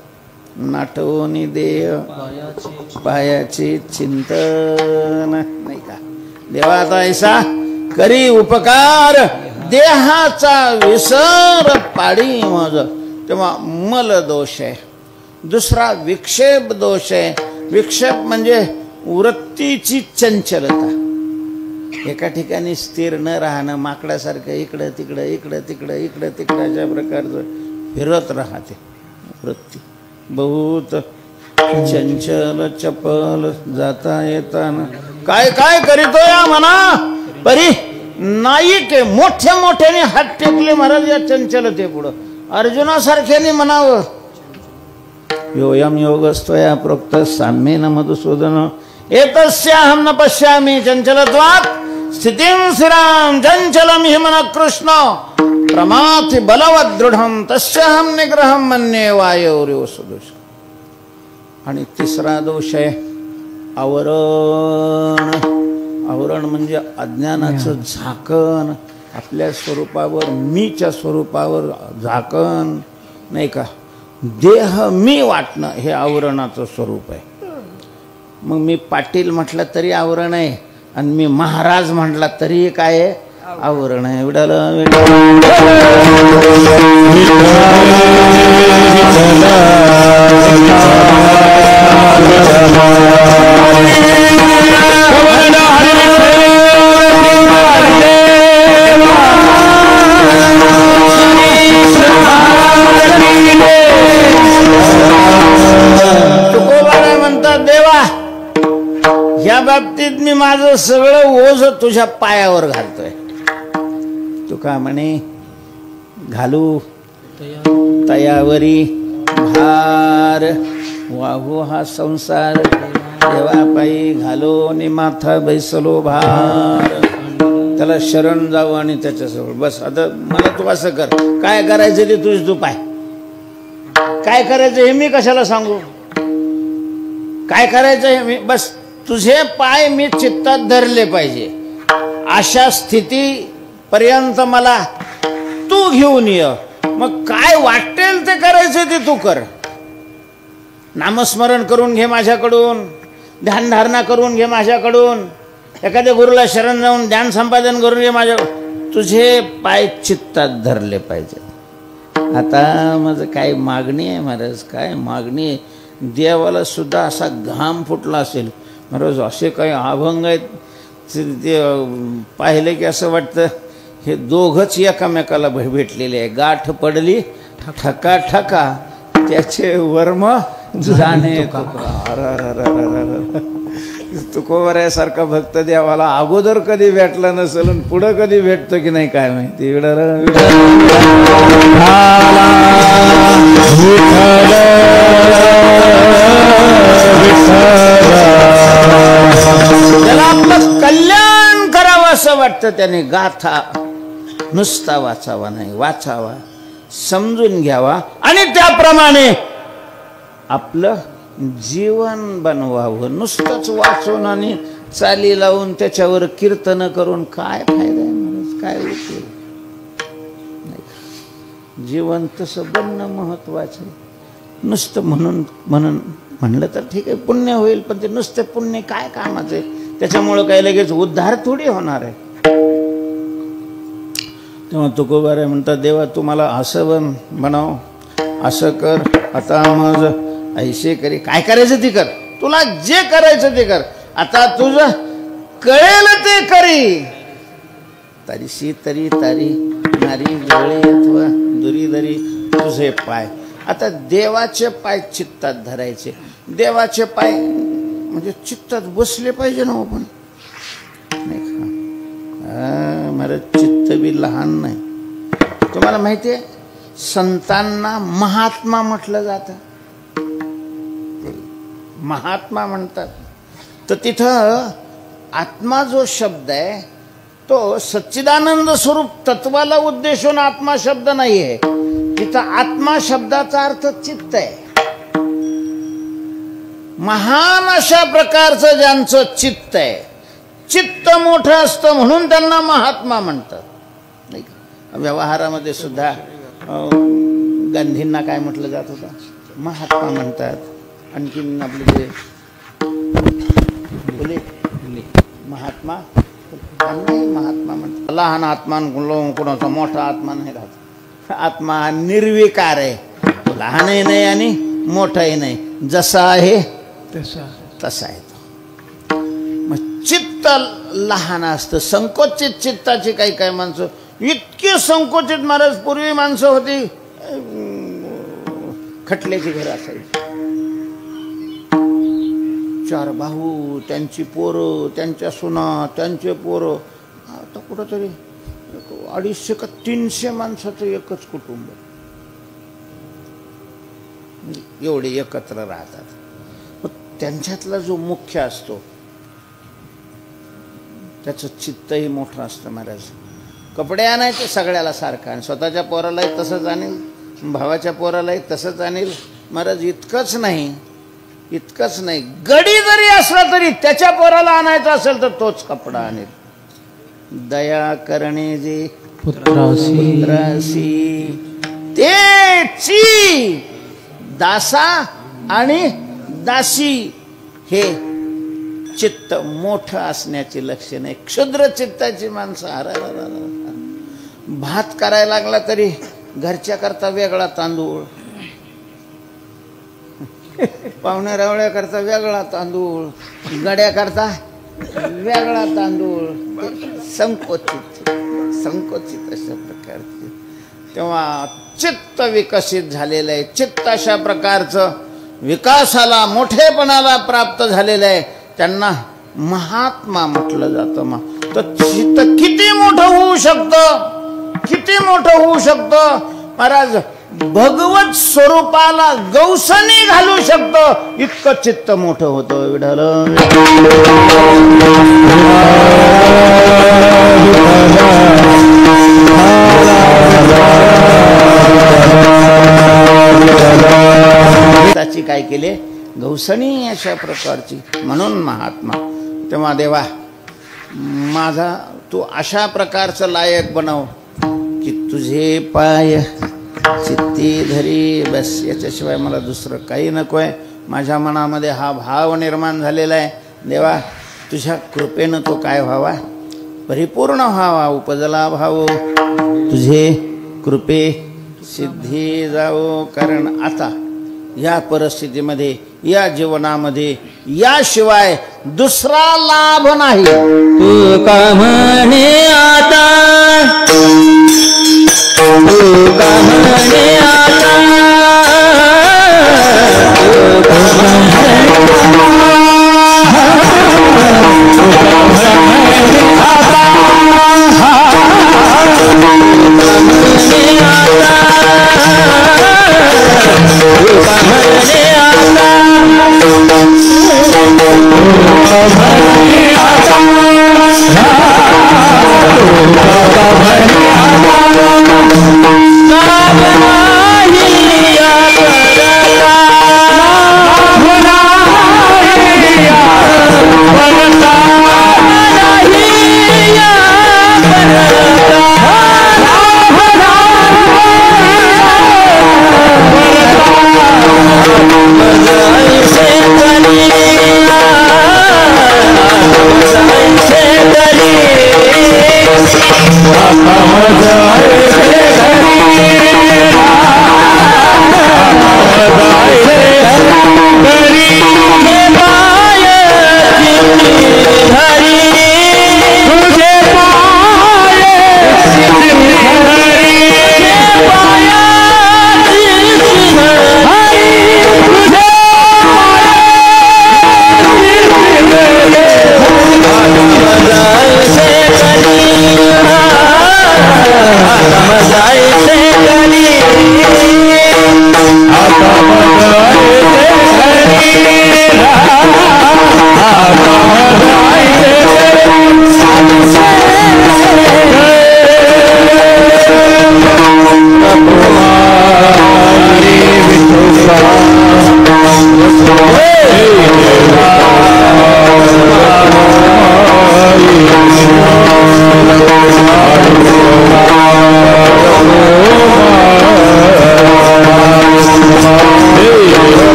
नाटवणी देह पायाचे चिंतन, नाही का. देवाचा ऐसा करी उपकार, देहाचा विसर पाडी मज. तेव्हा मल दोष आहे. दुसरा विक्षेप दोष आहे. विक्षेप म्हणजे वृत्तीची चंचलता, एका ठिकाणी स्थिर न राहणं, माकडासारखं इकडं तिकडं इकडं तिकडं इकडं तिकडं अशा प्रकारचं फिरत राहते वृत्ती. बहुत चंचल चपल जाता येताना काय काय करीतो या म्हणा परी नाही के. मोठ्या मोठ्याने हात टेकले महाराज या चंचलते पुढं. अर्जुनासारख्याने म्हणावं, योयम योगस्तया प्रोक्त साम्येन मधुसूदन एतस्याहं न पश्यामि चंचलत्वात् स्थितिं स्थिरां चंचलं हि मन कृष्ण प्रमाथि बलवत् दृढं तस्याहं निग्रहं मन्ये वायोरिव सदृश. आणि तिसरा दोष आहे आवरण. आवरण म्हणजे अज्ञानाचं झाकण, आपल्या स्वरूपावर मीच्या स्वरूपावर झाकण, नाही का. देह मी वाटणं हे आवरणाचं स्वरूप आहे. मग मी पाटील म्हटलं तरी आवरण आहे, आणि मी महाराज म्हटला तरी काय आहे, आवरण आहे. जगाचं सगळं ओझ तुझ्या पायावर घालतोय. तुका म्हणे घालू तयावरी भार, वाहू हा संसार देवा पायी घालो नि माथा बैसलो भार. त्याला शरण जावं आणि त्याच्याजवळ बस. आता मला तू असं कर, काय करायचं ते तुझ तू पाय. काय करायचं हे मी कशाला सांगू, काय करायचं हे मी, बस तुझे पाय मी चित्तात धरले पाहिजे. अशा स्थितीपर्यंत मला तू घेऊन ये. मग काय वाटेल ते करायचं ते तू कर. नामस्मरण करून घे माझ्याकडून, ध्यानधारणा करून घे माझ्याकडून, एखाद्या गुरुला शरण जाऊन ध्यान संपादन करून घे माझ्या. तुझे पाय चित्तात धरले पाहिजे. आता माझं काय मागणी आहे महाराज, काय मागणी आहे. देवाला सुद्धा असा घाम फुटला असेल महाराज. असे काही अभंग आहेत ते पाहिले की असं वाटतं हे दोघंच एकामेकाला भेटलेले आहे. गाठ पडली ठका ठका त्याचे वर्म जाणे. तुकोबऱ्यासारखा भक्त देवाला अगोदर कधी भेटला नसेल आणि पुढं कधी भेटतो की नाही काय माहिती. त्याला आपलं कल्याण करावं असं वाटतं. त्याने गाथा नुसता वाचावा नाही, वाचावा, समजून घ्यावा आणि त्याप्रमाणे आपलं जीवन बनवावं. नुसतंच वाचून आणि चाली लावून त्याच्यावर कीर्तन करून काय फायदा आहे महाराज, काय उपयोग नाही. जीवन तसं बनणं महत्वाचं आहे. नुसतं म्हणलं तर ठीक आहे, पुण्य होईल, पण ते नुसते पुण्य काय कामाचं आहे. त्याच्यामुळं काही लगेच उद्धार थोडी होणार आहे. तेव्हा तुकोबारे म्हणतात देवा तुम्हाला असं बनाव, असं कर, आता मग ऐसे करी. काय करायचं ते कर, तुला जे करायचं ते कर, आता तुझं कळेल ते करी. तरीशी तरी तारी नारी जवळे अथवा दुरी दरी तुझे पाय. आता देवाचे पाय चित्तात धरायचे. देवाचे पाय म्हणजे चित्तात बसले पाहिजे ना आपण. मला चित्त बी लहान नाही. तुम्हाला माहिती आहे संतांना महात्मा म्हटलं जातं. महात्मा म्हणतात तर तिथं आत्मा जो शब्द आहे तो सच्चिदानंद स्वरूप तत्वाला उद्देशून आत्मा शब्द नाही आहे. तिथं आत्मा शब्दाचा अर्थ चित्त आहे. महान अशा प्रकारचं ज्यांचं चित्त आहे, चित्त मोठं असतं म्हणून त्यांना महात्मा म्हणतात. नाही का? व्यवहारामध्ये सुद्धा गांधींना काय म्हटलं जात होतं, महात्मा म्हणतात. आणखीन आपले जे बोले महात्मा महात्मा म्हणतात. लहान आत्मा कोणाचा मोठा आत्मा नाही राहत. आत्मा निर्विकार आहे, लहानही नाही आणि मोठाही नाही, जसा आहे तसा आहे तो. मग चित्त लहान असतं, संकोचित चित्ताची काही काही माणसं इतकी संकोचित. महाराज पूर्वी माणसं होती खटल्याची घर असायची, 4 भाऊ, त्यांची पोरं, त्यांच्या सुना, त्यांचे पोरं. आता कुठंतरी 250 का 300 माणसाचं एकच कुटुंब, एवढे एकत्र राहतात. त्यांच्यातला जो मुख्य असतो त्याचं चित्तही मोठं असतं. महाराज कपडे आणायचे सगळ्याला सारखं, आणि स्वतःच्या पोरालाही तसंच आणेल, भावाच्या पोरालाही तसंच आणेल. महाराज इतकंच नाही, गडी जरी असला तरी त्याच्या पोराला आणायचं असेल तर तोच कपडा आणेल. दया करणे जे पुत्रासी तेची दासा आणि दासी, हे चित्त मोठं असण्याची लक्षण आहे. क्षुद्र चित्ताची माणसं भात करायला लागला तरी घरच्या करता वेगळा तांदूळ, पाहुण्या रावळ्या करता वेगळा तांदूळ, गड्या करता वेगळा तांदूळ. संकोचित अशा प्रकारचे. तेव्हा चित्त विकसित झालेलं आहे. चित्त अशा प्रकारचं विकासाला मोठेपणाला प्राप्त झालेलं आहे. त्यांना महात्मा म्हटलं जातं. तर चित्त किती मोठं होऊ शकतं, किती मोठं होऊ शकतं महाराज. भगवत स्वरूपाला गौसनी घालू शकतं इतकं चित्त मोठं होतं. विठ्ठल त्याची काय केले गौसनी अशा प्रकारची, म्हणून महात्मा. तेव्हा देवा माझा तू अशा प्रकारचं लायक बनव की तुझे पाय चित्ती धरी, बस याच्याशिवाय मला दुसरं काही नकोय. माझ्या मनामध्ये हा भाव निर्माण झालेला आहे. देवा तुझ्या कृपेनं तो काय व्हावा, परिपूर्ण व्हावा. उपजला भाव तुझे कृपे सिद्धी जाओ. कारण आता या परिस्थितीमध्ये, या जीवनामध्ये याशिवाय दुसरा लाभ नाही. तू का म्हणे आता, तू का म्हणे आता, तू का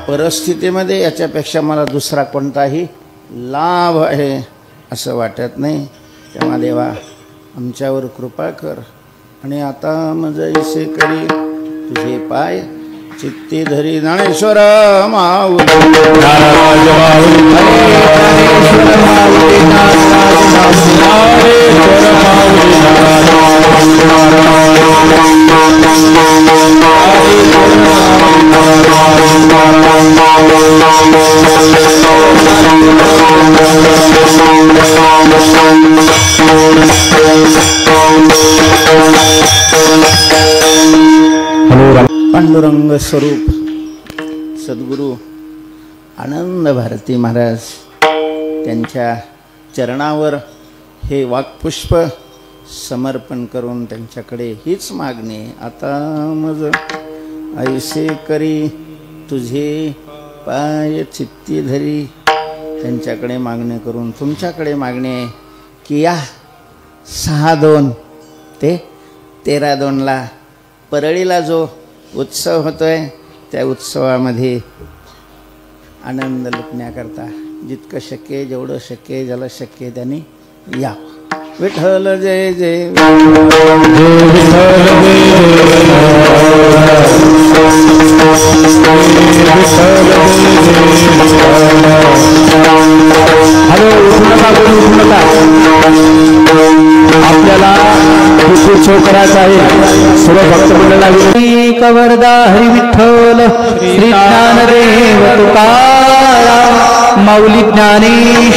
परिस्थितीमध्ये याच्यापेक्षा मला दुसरा कोणताही लाभ आहे असं वाटत नाही. तेव्हा देवा आमच्यावर कृपा कर. आणि आता मजैसे करी तुझे पाय चित्ती धरी. ज्ञानेश्वर माऊली Thank you. पांडुरंग स्वरूप सद्गुरू आनंद भारती महाराज त्यांच्या चरणावर हे वाक्पुष्प समर्पण करून त्यांच्याकडे हीच मागणी, आता मज ऐसे करी तुझे पाय चित्ती धरी. त्यांच्याकडे मागणी करून तुमच्याकडे मागणी आहे की या 6/2 ते 13/2 परळीला जो उत्सव होतोय त्या उत्सवामध्ये आनंद लुटण्याकरता जितकं शक्य जेवढं शक्य ज्याला शक्य त्यांनी या. विठ्ठल जय जय आपल्याला उत्सव करायचा आहे. सर्व भक्तमंडळाला कवरदा हरी विठ्ठल श्री ज्ञानदेव तुकाराम माऊली ज्ञानेश्वर